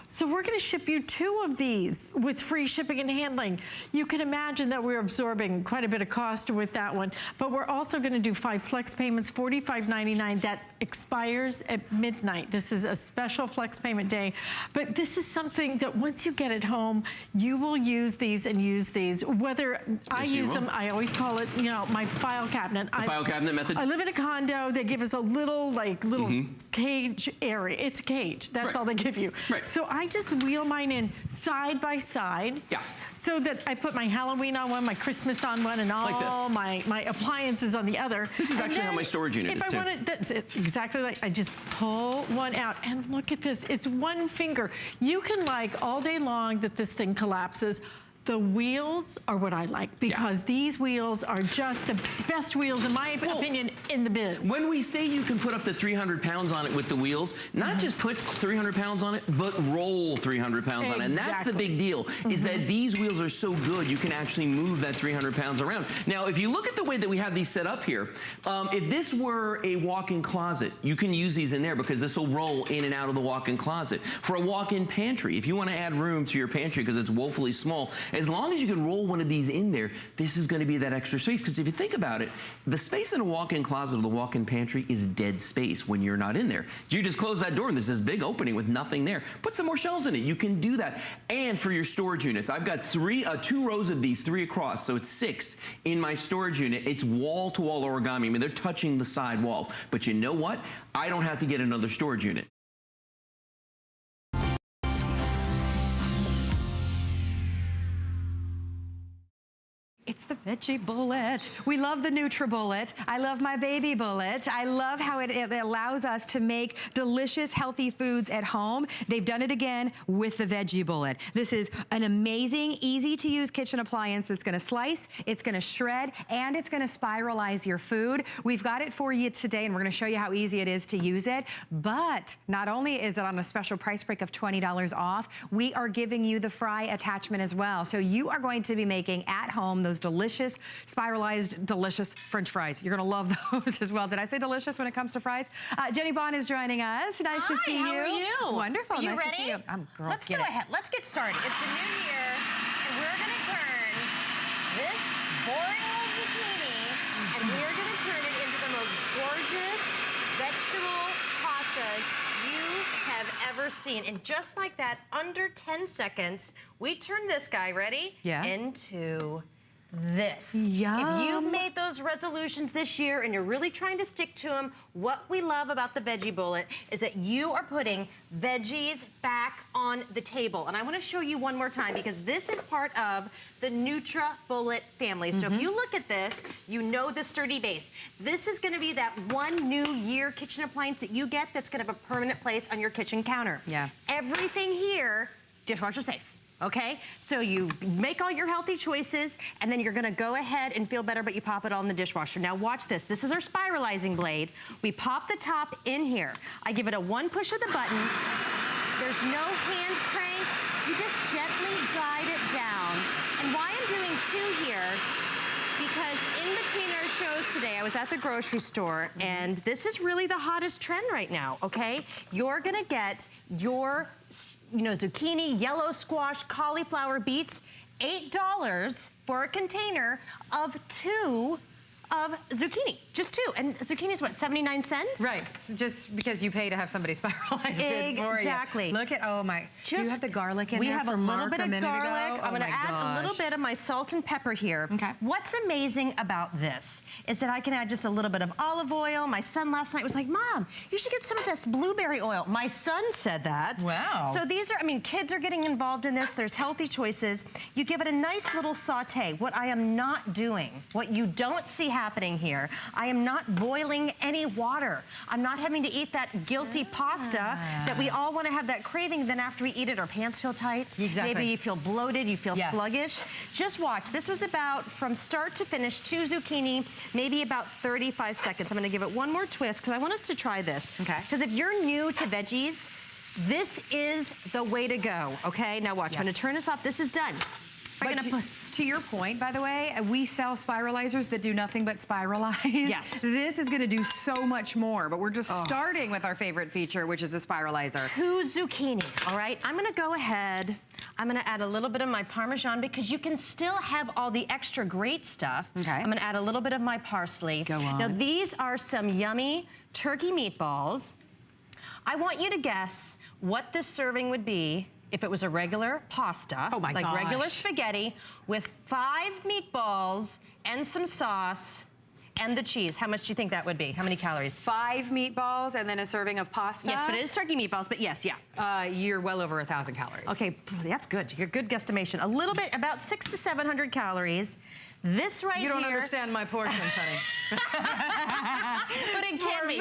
So we're going to ship you 2 of these with free shipping and handling. You can imagine that we're absorbing quite a bit of cost with that one, but we're also going to do 5 flex payments, $45.99. That expires at midnight. This is a special flex payment day, but this is something that once you get it home, you will use these and use these. Whether I use them, I always call it, you know, my file cabinet. The file cabinet method? I live in a condo. They give us a little, cage area. It's a cage. That's all they give you. Right. So I just wheel mine in side by side. Yeah. So that I put my Halloween on one, my Christmas on one, and all my appliances on the other. This is actually how my storage unit is too. If I want it, that's exactly like, I just pull one out, and look at this. It's one finger. You can like all day long that this thing collapses. The wheels are what I like, because these wheels are just the best wheels, in my opinion, in the biz. When we say you can put up to 300 pounds on it with the wheels, not just put 300 pounds on it, but roll 300 pounds on it. And that's the big deal, is that these wheels are so good, you can actually move that 300 pounds around. Now, if you look at the way that we have these set up here, if this were a walk-in closet, you can use these in there because this will roll in and out of the walk-in closet. For a walk-in pantry, if you want to add room to your pantry because it's woefully small, as long as you can roll one of these in there, this is going to be that extra space. Because if you think about it, the space in a walk-in closet or the walk-in pantry is dead space when you're not in there. You just close that door and there's this big opening with nothing there. Put some more shelves in it. You can do that. And for your storage units, I've got 2 rows of these, 3 across, so it's 6 in my storage unit. It's wall-to-wall origami. I mean, they're touching the side walls. But you know what? I don't have to get another storage unit. It's the veggie bullet. We love the NutriBullet. I love my baby bullet. I love how it allows us to make delicious, healthy foods at home. They've done it again with the veggie bullet. This is an amazing, easy to use kitchen appliance that's gonna slice, it's gonna shred, and it's gonna spiralize your food. We've got it for you today, and we're gonna show you how easy it is to use it. But not only is it on a special price break of $20 off, we are giving you the fry attachment as well. So you are going to be making at home those delicious, spiralized, delicious French fries. You're gonna love those as well. Did I say delicious when it comes to fries? Jenny Bond is joining us. Nice to see you. How are you? Wonderful. Are you nice ready? To see you. Girl, Let's go ahead. Let's get started. It's the new year, and we're gonna turn this boring old zucchini, and we're gonna turn it into the most gorgeous vegetable pastas you have ever seen. And just like that, under 10 seconds, we turn this guy, ready? Yeah. Into this. Yum. If you've made those resolutions this year and you're really trying to stick to them, what we love about the Veggie Bullet is that you are putting veggies back on the table. And I want to show you one more time because this is part of the NutriBullet family. So if you look at this, you know the sturdy base. This is going to be that one new year kitchen appliance that you get that's going to have a permanent place on your kitchen counter. Yeah. Everything here, dishwasher safe. Okay, so you make all your healthy choices, and then you're gonna go ahead and feel better, but you pop it all in the dishwasher. Now watch this. This is our spiralizing blade. We pop the top in here. I give it a 1 push of the button. There's no hand crank. You just gently glide it down. And why I'm doing 2 here, because in between our shows today, I was at the grocery store, and this is really the hottest trend right now, okay? You're gonna get your zucchini, yellow squash, cauliflower, beets, $8 for a container of 2 of zucchini, just 2. And zucchini is what, 79 cents? Right, so just because you pay to have somebody spiralize it for you. Exactly. Look at, oh my, do you have the garlic in there? We have a little bit of garlic. I'm gonna add a little bit of my salt and pepper here. Okay. What's amazing about this is that I can add just a little bit of olive oil. My son last night was like, Mom, you should get some of this blueberry oil. My son said that. Wow. So these are, I mean, kids are getting involved in this. There's healthy choices. You give it a nice little saute. What I am not doing, what you don't see happening here. I am not boiling any water. I'm not having to eat that guilty pasta that we all want to have that craving. Then after we eat it, our pants feel tight. Exactly. Maybe you feel bloated, you feel sluggish. Just watch. This was about, from start to finish, 2 zucchini, maybe about 35 seconds. I'm going to give it one more twist because I want us to try this. Okay. Because if you're new to veggies, this is the way to go, okay? Now watch, I'm gonna turn this off, this is done. But to your point, by the way, we sell spiralizers that do nothing but spiralize. Yes. This is gonna do so much more, but we're just starting with our favorite feature, which is a spiralizer. 2 zucchini, all right? I'm gonna go ahead, I'm gonna add a little bit of my Parmesan because you can still have all the extra great stuff. Okay. I'm gonna add a little bit of my parsley. Go on. Now these are some yummy turkey meatballs. I want you to guess what this serving would be if it was a regular pasta, Oh my like gosh. regular spaghetti, with 5 meatballs and some sauce and the cheese. How much do you think that would be? How many calories? 5 meatballs and then a serving of pasta. Yes, but it is turkey meatballs, but yes, yeah. You're well over 1,000 calories. Okay, that's good. You're good guesstimation. A little bit, about 600 to 700 calories. This right here. You don't understand my portions, honey. But it can be.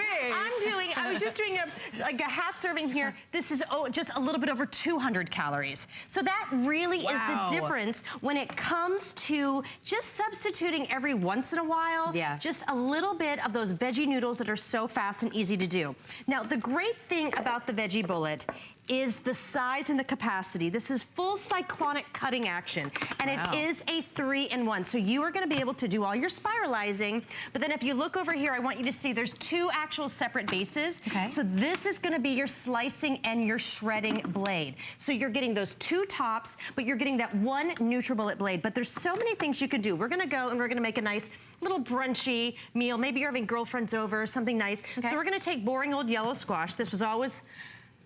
I was just doing like a half serving here. This is just a little bit over 200 calories. So that really is the difference when it comes to just substituting every once in a while. Yeah. Just a little bit of those veggie noodles that are so fast and easy to do. Now, the great thing about the veggie bullet is the size and the capacity. This is full cyclonic cutting action, and it is a 3-in-1. So you are gonna be able to do all your spiralizing, but then if you look over here, I want you to see there's 2 actual separate bases. Okay. So this is gonna be your slicing and your shredding blade. So you're getting those 2 tops, but you're getting that 1 NutriBullet blade. But there's so many things you can do. We're gonna go and we're gonna make a nice little brunchy meal. Maybe you're having girlfriends over, something nice. Okay. So we're gonna take boring old yellow squash. This was always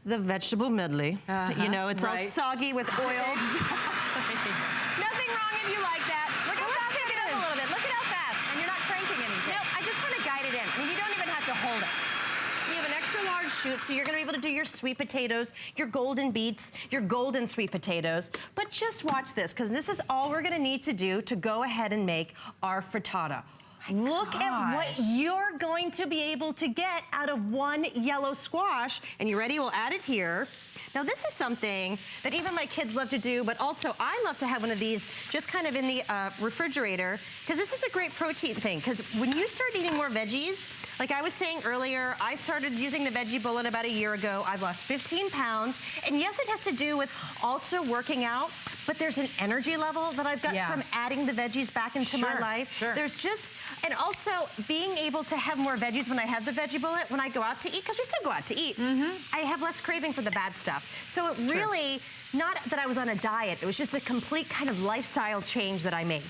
the vegetable medley. You know, it's all soggy with oil. Nothing wrong if you like that. Look how fast pick it up a little bit. Look at how fast. And you're not cranking anything. No, I just want to guide it in. I mean, you don't even have to hold it. You have an extra large shoot, so you're going to be able to do your sweet potatoes, your golden beets, your golden sweet potatoes. But just watch this, because this is all we're going to need to do to go ahead and make our frittata. Look at what you're going to be able to get out of 1 yellow squash. And you ready? We'll add it here. Now this is something that even my kids love to do, but also I love to have one of these just kind of in the refrigerator, because this is a great protein thing. Because when you start eating more veggies, like I was saying earlier, I started using the veggie bullet about a year ago. I've lost 15 pounds. And yes, it has to do with also working out, but there's an energy level that I've got from adding the veggies back into my life. There's just, and also being able to have more veggies when I have the veggie bullet, when I go out to eat, because we still go out to eat, I have less craving for the bad stuff. So it really, not that I was on a diet, it was just a complete kind of lifestyle change that I made.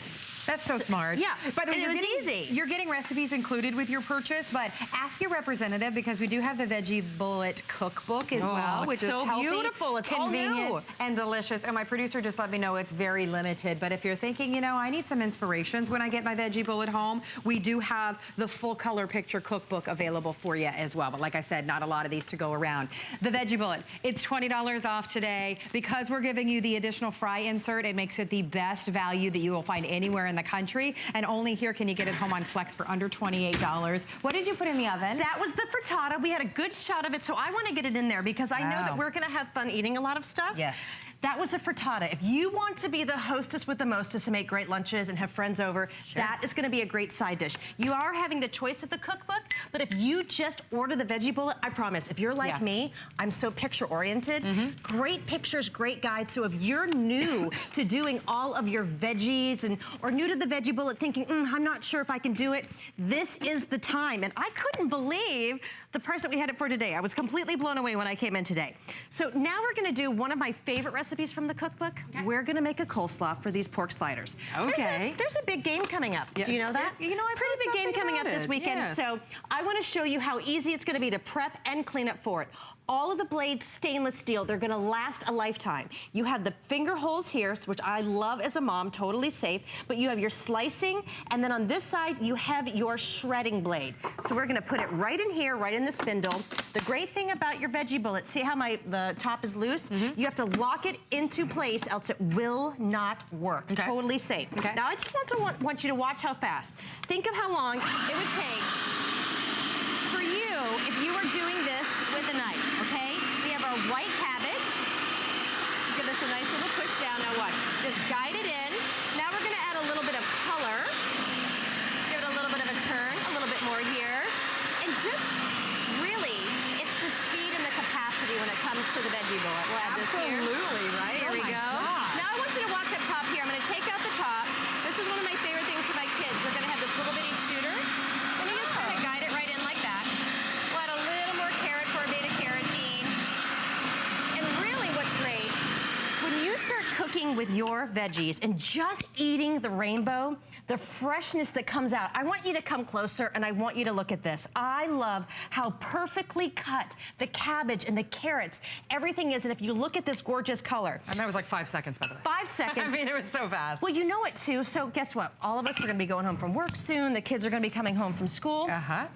That's so smart. Yeah, by the way, it was easy. You're getting recipes included with your purchase, but ask your representative, because we do have the Veggie Bullet cookbook as well, which is so healthy, beautiful. It's all convenient, new. and delicious. And my producer just let me know it's very limited. But if you're thinking, you know, I need some inspirations when I get my Veggie Bullet home, we do have the full color picture cookbook available for you as well. But like I said, not a lot of these to go around. The Veggie Bullet, it's $20 off today. Because we're giving you the additional fry insert, it makes it the best value that you will find anywhere in the country, and only here can you get it home on Flex for under $28. What did you put in the oven? That was the frittata. We had a good shot of it, so I want to get it in there because I know that we're going to have fun eating a lot of stuff. Yes. That was a frittata. If you want to be the hostess with the mostest and make great lunches and have friends over, that is going to be a great side dish. You are having the choice of the cookbook, but if you just order the veggie bullet, I promise, if you're like me, I'm so picture-oriented, great pictures, great guides. So if you're new to doing all of your veggies or new to the veggie bullet thinking, I'm not sure if I can do it, this is the time. And I couldn't believe the price that we had it for today. I was completely blown away when I came in today. So now we're gonna do one of my favorite recipes from the cookbook. We're gonna make a coleslaw for these pork sliders. There's a big game coming up. Do you know that? You know, pretty big game coming up this weekend. So I wanna show you how easy it's gonna be to prep and clean up for it. All of the blades stainless steel. They're gonna last a lifetime. You have the finger holes here, which I love as a mom, totally safe, but you have your slicing, and then on this side, you have your shredding blade. So we're gonna put it right in here, right in the spindle. The great thing about your veggie bullet, see how the top is loose? You have to lock it into place, else it will not work. Okay. Totally safe. Okay. Now I just want you to watch how fast. Think of how long it would take for you if you were doing this with a knife, okay? We have our white cabbage. Give this a nice little push down. Now watch. Just guide it in. Now we're gonna add a little bit of color. Give it a little bit of a turn, a little bit more here. And just really, it's the speed and the capacity when it comes to the veggie bullet. We'll add this here. Absolutely, right? Here we go. Now I want you to watch up top here. I'm gonna take out the top. This is one of my favorite things for my kids. We're gonna have this little bitty shooter. And you just kind of guide it right in like that. We'll add a little more carrot for beta carotene. And really what's great, when you start cooking with your veggies and just eating the rainbow, the freshness that comes out. I want you to come closer and I want you to look at this. I love how perfectly cut the cabbage and the carrots, everything is. And if you look at this gorgeous color. And that was like 5 seconds, by the way. 5 seconds. I mean, it was so fast. Well, you know it too. So guess what? All of us are gonna be going home from work soon. The kids are gonna be coming home from school. Uh-huh.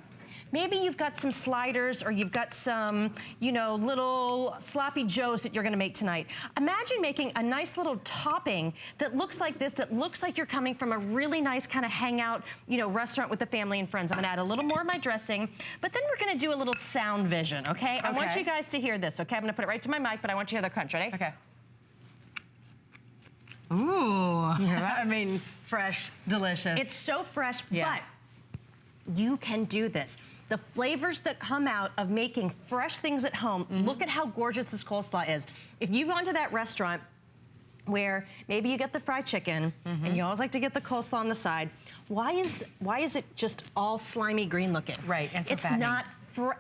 Maybe you've got some sliders or you've got some, you know, little sloppy joes that you're gonna make tonight. Imagine making a nice little topping that looks like this, that looks like you're coming from a really nice kind of hangout, you know, restaurant with the family and friends. I'm gonna add a little more of my dressing, but then we're gonna do a little sound vision, okay? I want you guys to hear this, okay? I'm gonna put it right to my mic, but I want you to hear the crunch, ready? Okay. Ooh. I mean, fresh, delicious. It's so fresh, Yeah. but you can do this. The flavors that come out of making fresh things at home, look at how gorgeous this coleslaw is. If you've gone to that restaurant where maybe you get the fried chicken and you always like to get the coleslaw on the side, why is it just all slimy green looking? Right, and so it's fattening. not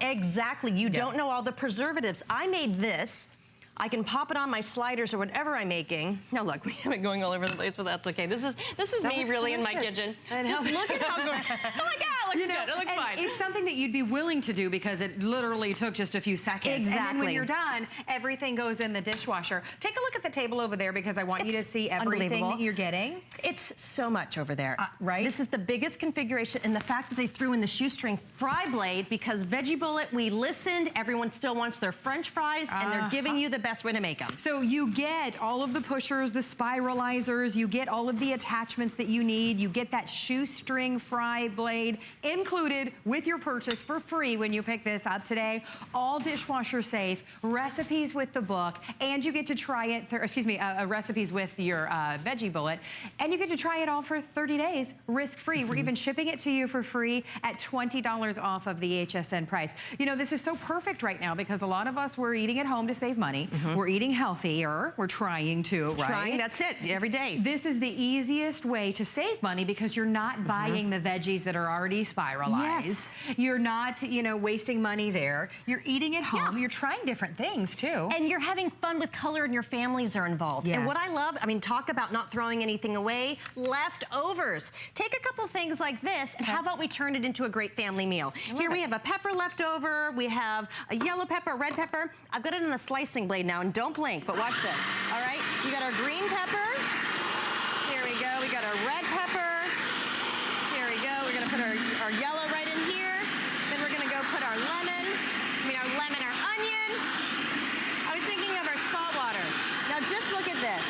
exactly. You don't know all the preservatives. I made this. I can pop it on my sliders or whatever I'm making. Now look, we have it going all over the place, but that's okay. This is me really in my kitchen. Just look at how good. Oh my God, it looks good. It looks fine. It's something that you'd be willing to do because it literally took just a few seconds. And then when Exactly. you're done, everything goes in the dishwasher. Take a look at the table over there because I want you to It's see everything unbelievable. that you're getting. It's so much over there. Right? This is the biggest configuration, and the fact that they threw in the shoestring fry blade, because Veggie Bullet, we listened, everyone still wants their French fries, and they're giving you the best way to make them. So you get all of the pushers, the spiralizers, you get all of the attachments that you need, you get that shoestring fry blade included with your purchase for free when you pick this up today. All dishwasher safe, recipes with the book, and you get to try it, recipes with your Veggie Bullet, and you get to try it all for 30 days, risk-free. We're even shipping it to you for free at $20 off of the HSN price. You know, this is so perfect right now because a lot of us, we're eating at home to save money. We're eating healthier. We're trying to, right? Trying, that's it, every day. This is the easiest way to save money because you're not buying the veggies that are already spiralized. Yes. You're not, you know, wasting money there. You're eating at home. You're trying different things too. And you're having fun with color and your families are involved. Yeah. And what I love, I mean, talk about not throwing anything away, leftovers. Take a couple things like this and how about we turn it into a great family meal? Here we have a pepper left over, we have a yellow pepper, a red pepper. I've got it on a slicing blade now, and don't blink, but watch this. All right, you got our green pepper. Here we go, we got our red pepper. Here we go, we're gonna put our yellow right in here. Then we're gonna go put our lemon, our onion. I was thinking of our spa water. Now just look at this.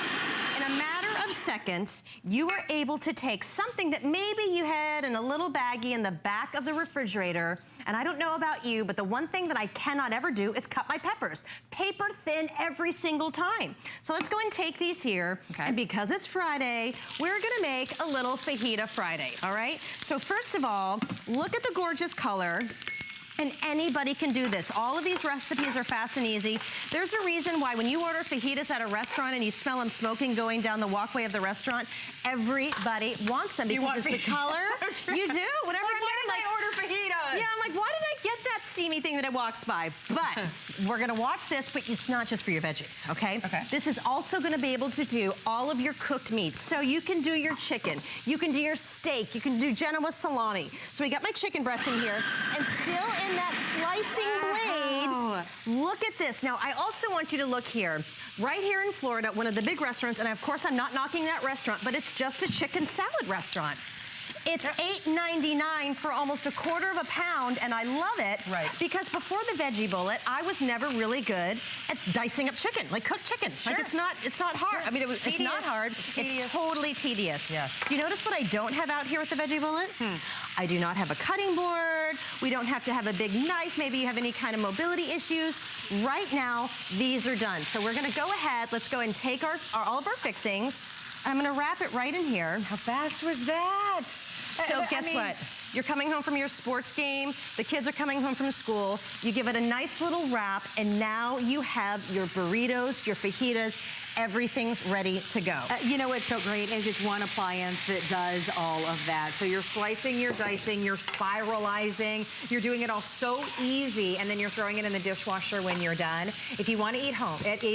In a matter of seconds, you are able to take something that maybe you had in a little baggie in the back of the refrigerator, and I don't know about you, but the one thing that I cannot ever do is cut my peppers. Paper thin every single time. So let's go and take these here, and because it's Friday, we're gonna make a little fajita Friday, all right? So first of all, look at the gorgeous color. And anybody can do this. All of these recipes are fast and easy. There's a reason why when you order fajitas at a restaurant and you smell them smoking going down the walkway of the restaurant, everybody wants them because it's the color. You do. Whenever I'm I order fajitas. yeah, I'm like, why did I get that steamy thing that it walks by. But we're gonna watch this, but it's not just for your veggies, okay? Okay. This is also gonna be able to do all of your cooked meats. So you can do your chicken, you can do your steak, you can do Genoa salami. So we got my chicken breast in here, and still in that slicing blade, look at this. Now, I also want you to look here. Right here in Florida, one of the big restaurants, and of course I'm not knocking that restaurant, but it's just a chicken salad restaurant. It's $8.99 for almost £1/4 pound, and I love it. Right. Because before the veggie bullet, I was never really good at dicing up chicken, like cooked chicken. Sure. Like it's not hard. Sure. I mean, it's not hard. Tedious. It's totally tedious. Yes. Do you notice what I don't have out here with the veggie bullet? I do not have a cutting board. We don't have to have a big knife. Maybe you have any kind of mobility issues. Right now, these are done. So we're gonna go ahead. Let's go and take all of our fixings. I'm gonna wrap it right in here. How fast was that? So guess what? You're coming home from your sports game, the kids are coming home from school, you give it a nice little wrap, and now you have your burritos, your fajitas, everything's ready to go. You know what's so great is it's one appliance that does all of that. So you're slicing, you're dicing, you're spiralizing, you're doing it all so easy, and then you're throwing it in the dishwasher when you're done. If you want to eat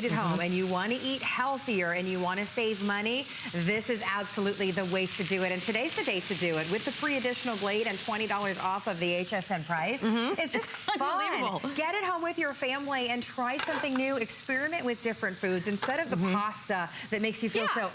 at home and you want to eat healthier and you want to save money, this is absolutely the way to do it. And today's the day to do it with the free additional blade and $20 off of the HSN price. It's just unbelievable. fun. Get it home with your family and try something new. Experiment with different foods. Instead of the pasta that makes you feel so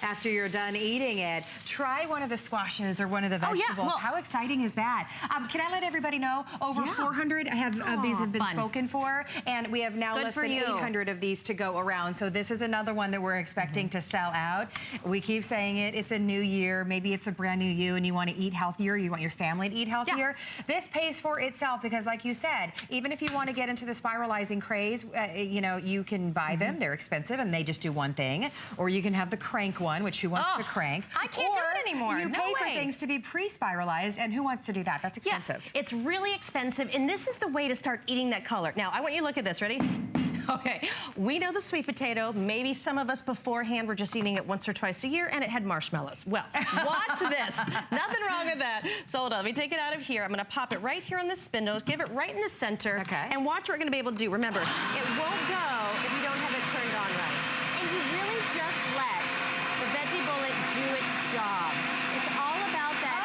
after you're done eating it, try one of the squashes or one of the vegetables. Well, how exciting is that? Can I let everybody know over 400 of these have been spoken for, and we have now less than 800 of these to go around. So this is another one that we're expecting to sell out. We keep saying it. It's a new year. Maybe it's a brand new you, and you want to eat healthier. You want your family to eat healthier. This pays for itself because, like you said, even if you want to get into the spiralizing craze, you know, you can buy them. They're expensive, and they just do one thing. Or you can have the crank one, which who wants to crank? I can't do it anymore. You No pay for way. things to be pre-spiralized, and who wants to do that? That's expensive. Yeah, it's really expensive, and this is the way to start eating that color. Now, I want you to look at this. Ready? Okay, we know the sweet potato. Maybe some of us beforehand were just eating it once or twice a year, and it had marshmallows. Well, watch this. Nothing wrong with that. So hold on, let me take it out of here. I'm gonna pop it right here on the spindle, give it right in the center, and watch what we're gonna be able to do. Remember, it won't go if you don't have it turned on right. And you really just let the veggie bullet do its job. It's all about that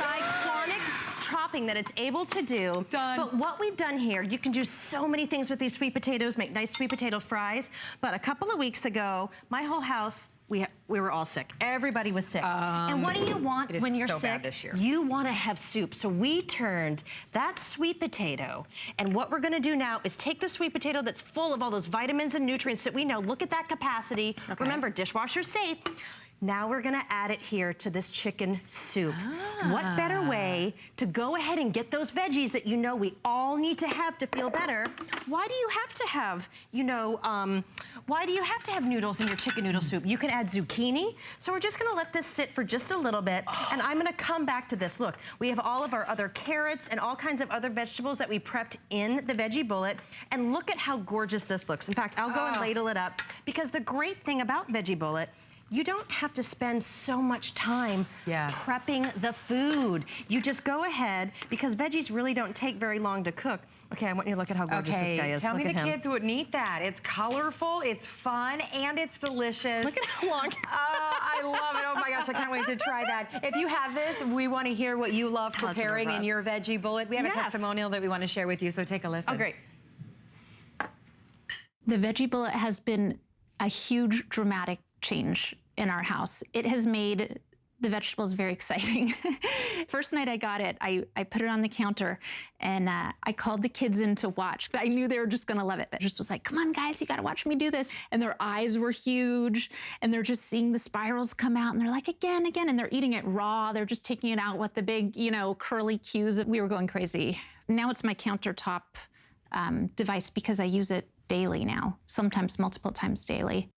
cyclonic chopping that it's able to do. But what we've done here, you can do so many things with these sweet potatoes, make nice sweet potato fries. But a couple of weeks ago, my whole house, we were all sick. Everybody was sick. And what do you want when you're so sick? bad this year. You want to have soup. So we turned that sweet potato, and what we're going to do now is take the sweet potato that's full of all those vitamins and nutrients that we know. Look at that capacity. Remember, dishwasher safe. Now we're gonna add it here to this chicken soup. What better way to go ahead and get those veggies that you know we all need to have to feel better? Why do you have to have, you know, why do you have to have noodles in your chicken noodle soup? You can add zucchini. So we're just gonna let this sit for just a little bit, and I'm gonna come back to this. Look, we have all of our other carrots and all kinds of other vegetables that we prepped in the veggie bullet, and look at how gorgeous this looks. In fact, I'll go and ladle it up, because the great thing about veggie bullet, you don't have to spend so much time prepping the food. You just go ahead, because veggies really don't take very long to cook. Okay, I want you to look at how gorgeous this guy is. Tell me Look the at him. kids wouldn't eat that. It's colorful, it's fun, and it's delicious. Look at how long. I love it. Oh my gosh, I can't wait to try that. If you have this, we want to hear what you love preparing in your veggie bullet. We have a testimonial that we want to share with you, so take a listen. Oh, great. The veggie bullet has been a huge dramatic change in our house. It has made the vegetables very exciting. First night I got it, I put it on the counter, and I called the kids in to watch. I knew they were just gonna love it. But just was like, come on guys, you gotta watch me do this. And their eyes were huge, and they're just seeing the spirals come out, and they're like, again, and they're eating it raw. They're just taking it out with the big, you know, curly cues. We were going crazy. Now it's my countertop device, because I use it daily now, sometimes multiple times daily.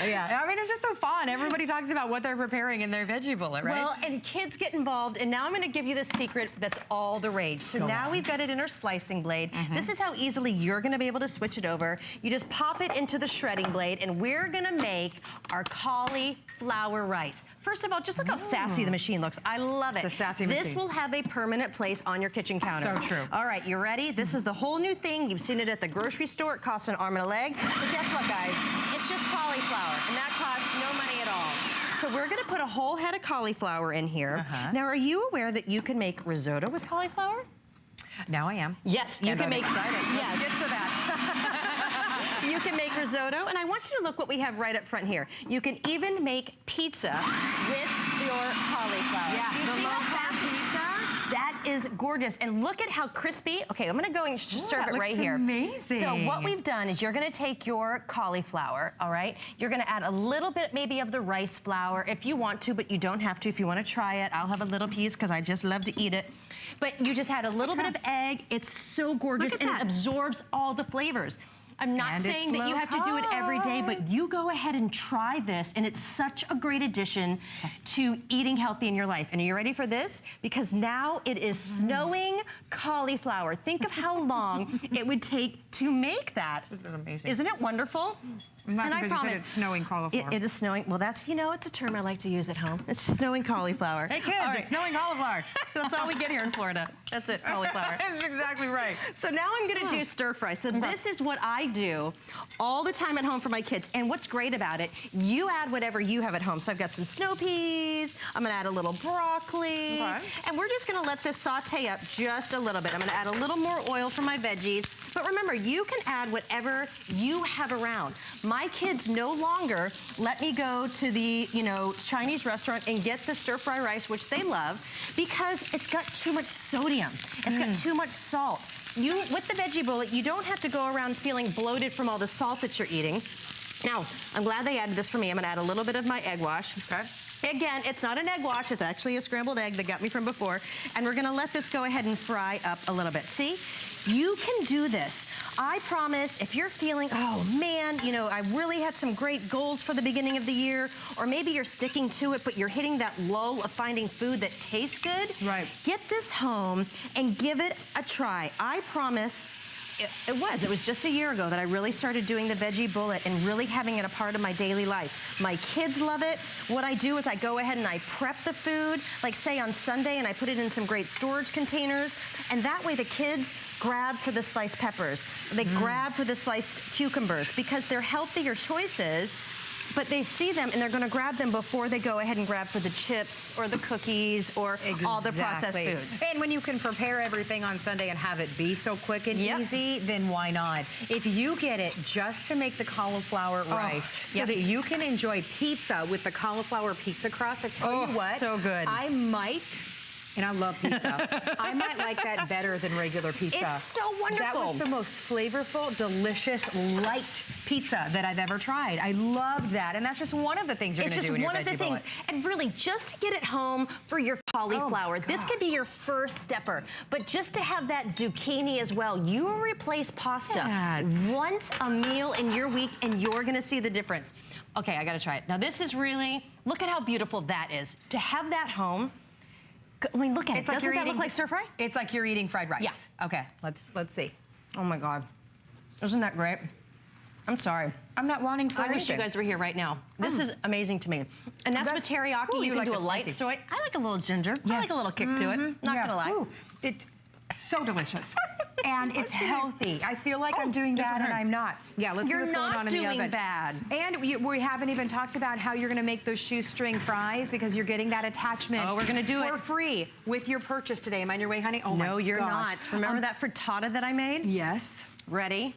Yeah, I mean, it's just so fun. Everybody talks about what they're preparing in their veggie bullet, right? Well, and kids get involved, and now I'm gonna give you the secret that's all the rage. So now we've got it in our slicing blade. This is how easily you're gonna be able to switch it over. You just pop it into the shredding blade, and we're gonna make our cauliflower rice. First of all, just look how sassy the machine looks. I love it. It's a sassy This machine. will have a permanent place on your kitchen counter. So true. All right, you ready? This is the whole new thing. You've seen it at the grocery store. It costs an arm and a leg. But guess what, guys? It's just cauliflower, and that costs no money at all. So we're gonna put a whole head of cauliflower in here. Now, are you aware that you can make risotto with cauliflower? Now I am. Yes, you can make. Excited. Yes. Let's get to that. You can make risotto, and I want you to look what we have right up front here. You can even make pizza with your cauliflower. Yeah, You the see how low-carb fast that is gorgeous, and look at how crispy. Okay, I'm gonna go and serve it looks right here. amazing. So what we've done is you're gonna take your cauliflower, all right? You're gonna add a little bit maybe of the rice flour if you want to, but you don't have to. If you wanna try it, I'll have a little piece because I just love to eat it. But you just add a little bit of egg. It's so gorgeous, and it absorbs all the flavors. I'm not And saying it's that you low have to do it every day, carb. but you go ahead and try this, and it's such a great addition to eating healthy in your life. And are you ready for this? Because now it is snowing cauliflower. Think of how long it would take to make that. This is amazing. Isn't it wonderful? I'm not And I because you said promise, it's snowing cauliflower. it is snowing. Well, that's, you know, it's a term I like to use at home. It's snowing cauliflower. Hey kids, All right. it's snowing cauliflower. That's all we get here in Florida. That's it, cauliflower. That's exactly right. So now I'm gonna do stir fry. So this is what I do all the time at home for my kids. And what's great about it, you add whatever you have at home. So I've got some snow peas, I'm gonna add a little broccoli, and we're just gonna let this saute up just a little bit. I'm gonna add a little more oil for my veggies. But remember, you can add whatever you have around. My kids no longer let me go to the, you know, Chinese restaurant and get the stir fry rice, which they love, because it's got too much sodium. It's got too much salt. You, with the veggie bullet, you don't have to go around feeling bloated from all the salt that you're eating. Now, I'm glad they added this for me. I'm gonna add a little bit of my egg wash. Okay. Again, it's not an egg wash, it's actually a scrambled egg that got me from before. And we're gonna let this go ahead and fry up a little bit. See, you can do this. I promise, if you're feeling, oh man, you know, I really had some great goals for the beginning of the year, or maybe you're sticking to it, but you're hitting that lull of finding food that tastes good. Right. Get this home and give it a try. I promise. It was just a year ago that I really started doing the veggie bullet and really having it a part of my daily life. My kids love it. What I do is I go ahead and I prep the food, like say on Sunday, and I put it in some great storage containers. And that way the kids grab for the sliced peppers. They grab for the sliced cucumbers because they're healthier choices. But they see them and they're gonna grab them before they go ahead and grab for the chips or the cookies or all the processed foods. And when you can prepare everything on Sunday and have it be so quick and easy, then why not? If you get it just to make the cauliflower rice so that you can enjoy pizza with the cauliflower pizza crust, I tell you what, so good. I might, and I love pizza, I might like that better than regular pizza. It's so wonderful. That was the most flavorful, delicious, light pizza that I've ever tried. I loved that. And that's just one of the things you're going to do in your veggie bullet. It's just one of the things. And really, just to get it home for your cauliflower, this could be your first stepper. But just to have that zucchini as well, you will replace pasta once a meal in your week, and you're going to see the difference. Okay, I got to try it. Now, this is really, look at how beautiful that is. To have that home, I mean, look at it. Doesn't that look like stir fry? It's like you're eating fried rice. Yeah. Okay, let's see. Oh my God. Isn't that great? I'm sorry. I'm not wanting for I wish you guys were here right now. This is amazing to me. And that's with teriyaki. Ooh, you can like do a the light spicy. soy. I like a little ginger. I like a little kick to it. Not gonna lie. Ooh, it's so delicious. And it's healthy. I feel like I'm doing bad and I'm not. Yeah, let's see what's going on in the oven. You're not doing bad. And we haven't even talked about how you're gonna make those shoestring fries because you're getting that attachment we're gonna do for free with your purchase today. Am I on your way, honey? Oh my gosh. No, you're not. Remember that frittata that I made? Yes. Ready?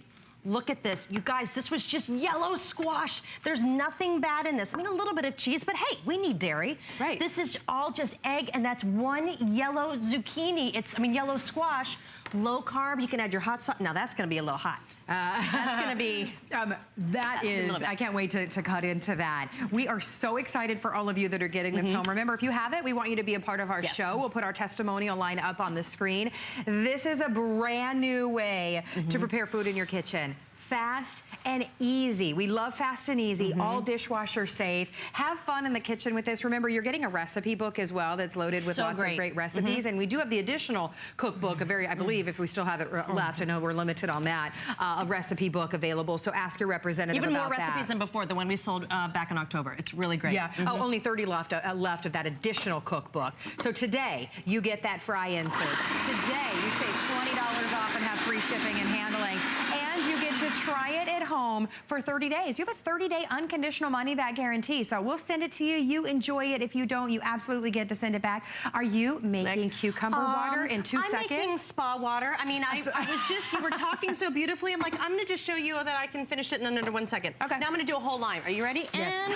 Look at this. You guys, this was just yellow squash. There's nothing bad in this. I mean, a little bit of cheese, but hey, we need dairy. Right. This is all just egg, and that's one yellow zucchini. Yellow squash, low carb. You can add your hot sauce. Now, that's going to be a little hot. That's going to be... I can't wait to cut into that. We are so excited for all of you that are getting this home. Remember, if you have it, we want you to be a part of our show. We'll put our testimonial line up on the screen. This is a brand new way to prepare food in your kitchen. fast and easy. We love fast and easy, all dishwasher safe. Have fun in the kitchen with this. Remember, you're getting a recipe book as well that's loaded with lots of great recipes. And we do have the additional cookbook, I believe, if we still have it left, I know we're limited on that, a recipe book available. So ask your representative Even about more recipes than before, the one we sold back in October. It's really great. Yeah, only 30 left of that additional cookbook. So today, you get that fry insert. Today, you save $20 off and have free shipping and handling. And you get to try it at home for 30 days. You have a 30-day unconditional money-back guarantee. So we'll send it to you. You enjoy it. If you don't, you absolutely get to send it back. Are you making cucumber water in 2 seconds? I'm making spa water. I mean, I was just, you were talking so beautifully. I'm like, I'm going to just show you that I can finish it in under 1 second. Okay. Now I'm going to do a whole lime. Are you ready? Yes. And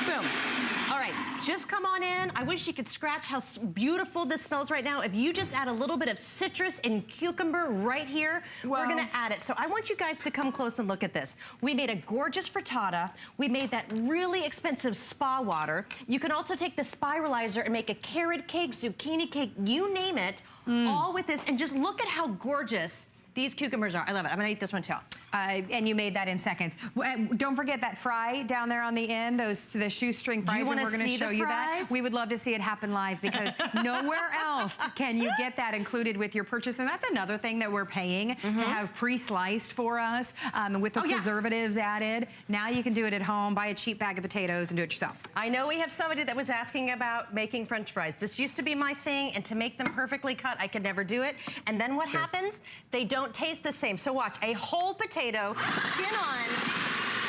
boom. All right, just come on in. I wish you could scratch how beautiful this smells right now. If you just add a little bit of citrus and cucumber right here, we're gonna add it. So I want you guys to come close and look at this. We made a gorgeous frittata. We made that really expensive spa water. You can also take the spiralizer and make a carrot cake, zucchini cake, you name it, all with this. And just look at how gorgeous these cucumbers are. I love it. I'm gonna eat this one too. And you made that in seconds. Don't forget that fry down there on the end, the shoestring fries, and we're going to show you that. We would love to see it happen live because nowhere else can you get that included with your purchase. And that's another thing that we're paying to have pre-sliced for us with the preservatives added. Now you can do it at home, buy a cheap bag of potatoes and do it yourself. I know we have somebody that was asking about making French fries. This used to be my thing, and to make them perfectly cut, I could never do it. And then what happens? They don't taste the same. So watch, a whole potato, skin on.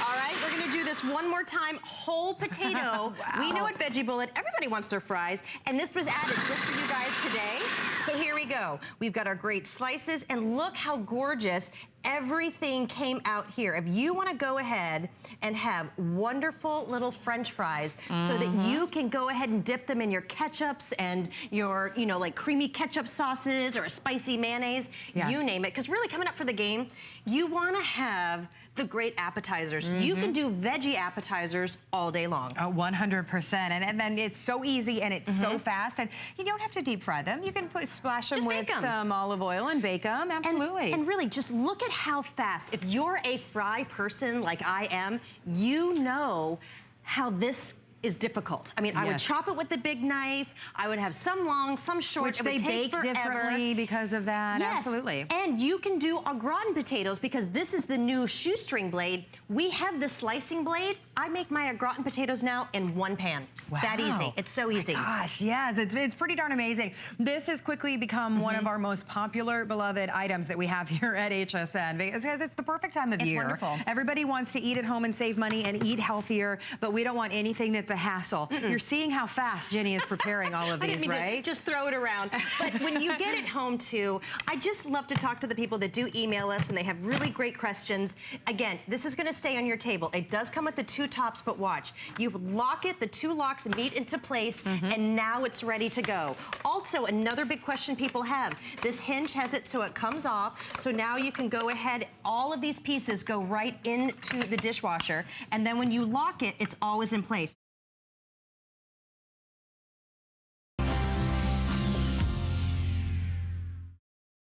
All right, we're gonna do this one more time. Whole potato. We know at Veggie Bullet, everybody wants their fries, and this was added just for you guys today. So here we go. We've got our great slices, and look how gorgeous everything came out here. If you want to go ahead and have wonderful little French fries so that you can go ahead and dip them in your ketchups and your, you know, like creamy ketchup sauces or a spicy mayonnaise, you name it. Because really coming up for the game, you want to have the great appetizers. You can do veggie appetizers all day long. 100%. And then it's so easy and it's so fast. And you don't have to deep fry them. You can splash them with some olive oil and bake them. Absolutely. And really, just look at how fast. If you're a fry person like I am, you know how this is difficult. I mean, I would chop it with the big knife. I would have some long, some short. Which they bake differently because of that. Yes. Absolutely. And you can do au gratin potatoes because this is the new shoestring blade. We have the slicing blade. I make my au gratin potatoes now in one pan. Wow. That easy. It's so easy. Gosh, yes, it's pretty darn amazing. This has quickly become one of our most popular, beloved items that we have here at HSN because it's the perfect time of year. It's wonderful. Everybody wants to eat at home and save money and eat healthier, but we don't want anything that's a hassle. You're seeing how fast Jenny is preparing all of these, right? Just throw it around. But when you get it home too, I just love to talk to the people that do email us and they have really great questions. Again, this is gonna stay on your table. It does come with the 2 tops, but watch. You lock it, the 2 locks meet into place, and now it's ready to go. Also, another big question people have, this hinge has it so it comes off, so now you can go ahead, all of these pieces go right into the dishwasher, and then when you lock it, it's always in place.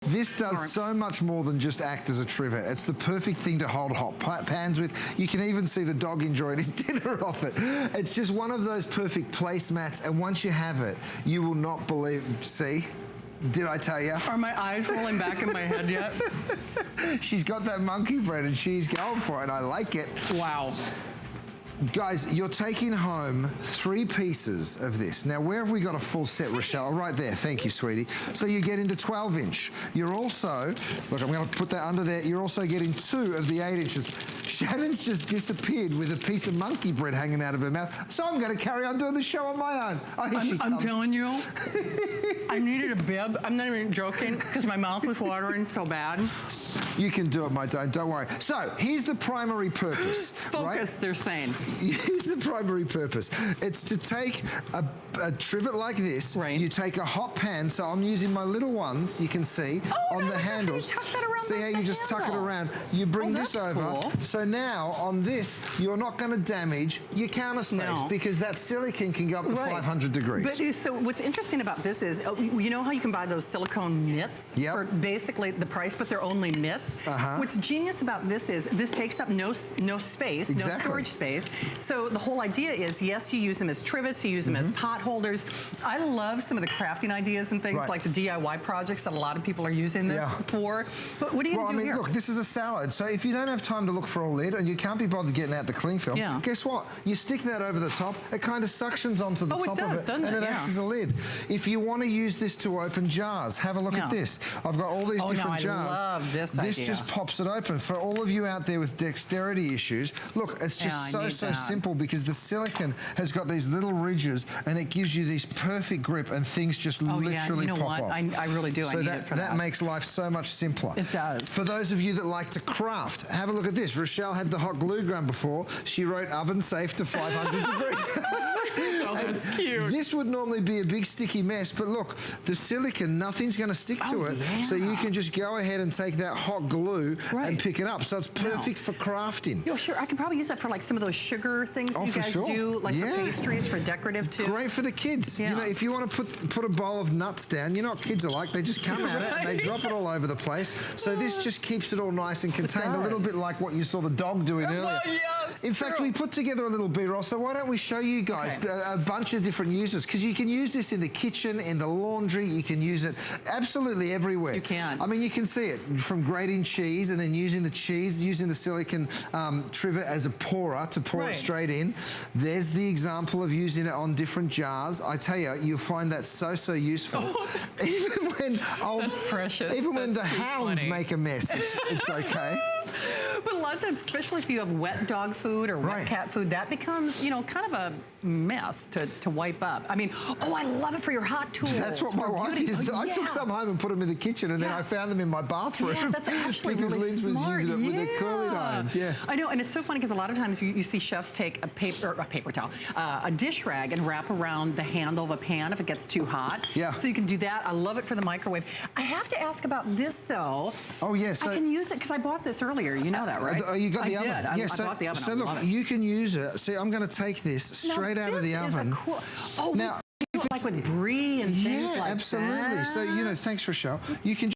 This does so much more than just act as a trivet. It's the perfect thing to hold hot pans with. You can even see the dog enjoying his dinner off it. It's just one of those perfect placemats, and once you have it, you will not believe. See? Did I tell you? Are my eyes rolling back in my head yet? She's got that monkey bread and she's going for it, and I like it. Wow. Guys, you're taking home 3 pieces of this. Now, where have we got a full set, Rochelle? Oh, right there. Thank you, sweetie. So you get into 12-inch. You're also, look, I'm going to put that under there. You're also getting 2 of the 8 inches. Shannon's just disappeared with a piece of monkey bread hanging out of her mouth. So I'm going to carry on doing the show on my own. Oh, here she comes. I'm telling you, I needed a bib. I'm not even joking because my mouth was watering so bad. You can do it, my darling. Don't worry. So here's the primary purpose. Focus, they're saying. Here's the primary purpose. It's to take a trivet like this. Right. You take a hot pan. So I'm using my little ones, you can see, on the handles. Tuck that around. See how you just tuck it around. You bring this over. Cool. So now on this, you're not going to damage your counter space because that silicone can go up to 500 degrees. But so what's interesting about this is, you know how you can buy those silicone mitts for basically the price, but they're only mitts? this. What's genius about this is this takes up no space, no storage space. So the whole idea is, yes, you use them as trivets, you use them as pot holders. I love some of the crafting ideas and things like the DIY projects that a lot of people are using this for. But what are you going to do here? Look, this is a salad. So if you don't have time to look for a lid and you can't be bothered getting out the cling film, guess what? You stick that over the top, it kind of suctions onto the top of it, and it acts as a lid. If you want to use this to open jars, have a look at this. I've got all these different jars. I love this This just pops it open. For all of you out there with dexterity issues, look, it's just so simple because the silicone has got these little ridges and it gives you this perfect grip and things just literally pop off. I really do. So I need it for that makes life so much simpler. It does. For those of you that like to craft, have a look at this. Rochelle had the hot glue gun before. She wrote oven safe to 500 degrees. Oh, that's cute. This would normally be a big sticky mess, but look, the silicone, nothing's going to stick to it. So you can just go ahead and take that hot glue and pick it up. So it's perfect for crafting. Yo, sure, I can probably use that for like some of those sugar things that you guys do, like for pastries, for decorative too. Great for the kids. You know, if you want to put a bowl of nuts down, you know what kids are like, they just come at it and they drop it all over the place. So this just keeps it all nice and contained, a little bit like what you saw the dog doing earlier. In fact, we put together a little B-roll, so why don't we show you guys a bunch of different uses, because you can use this in the kitchen, in the laundry, you can use it absolutely everywhere. You can. I mean, you can see it from grating cheese and then using the cheese, using the silicone trivet as a pourer to pour it straight in. There's the example of using it on different jars. I tell you, you'll find that so useful. Even when that's precious. Even when the hounds make a mess, it's okay. But a lot of times, especially if you have wet dog food or wet cat food, that becomes, you know, kind of a mess to wipe up. I mean, I love it for your hot tools. That's what my wife uses. I took some home and put them in the kitchen, and then I found them in my bathroom. Yeah, that's actually because really Liz smart. was using it with the curling irons. Yeah, I know, and it's so funny because a lot of times you see chefs take a paper towel, a dish rag, and wrap around the handle of a pan if it gets too hot. Yeah. So you can do that. I love it for the microwave. I have to ask about this though. Oh yes. I can use it because I bought this earlier. You know that, right? You got the oven. Yeah, I bought the oven. So look, you can use it. See, I'm going to take this straight out of the oven. Now, like with brie and things like that. Yeah, absolutely. So, you know, thanks, Rochelle. You can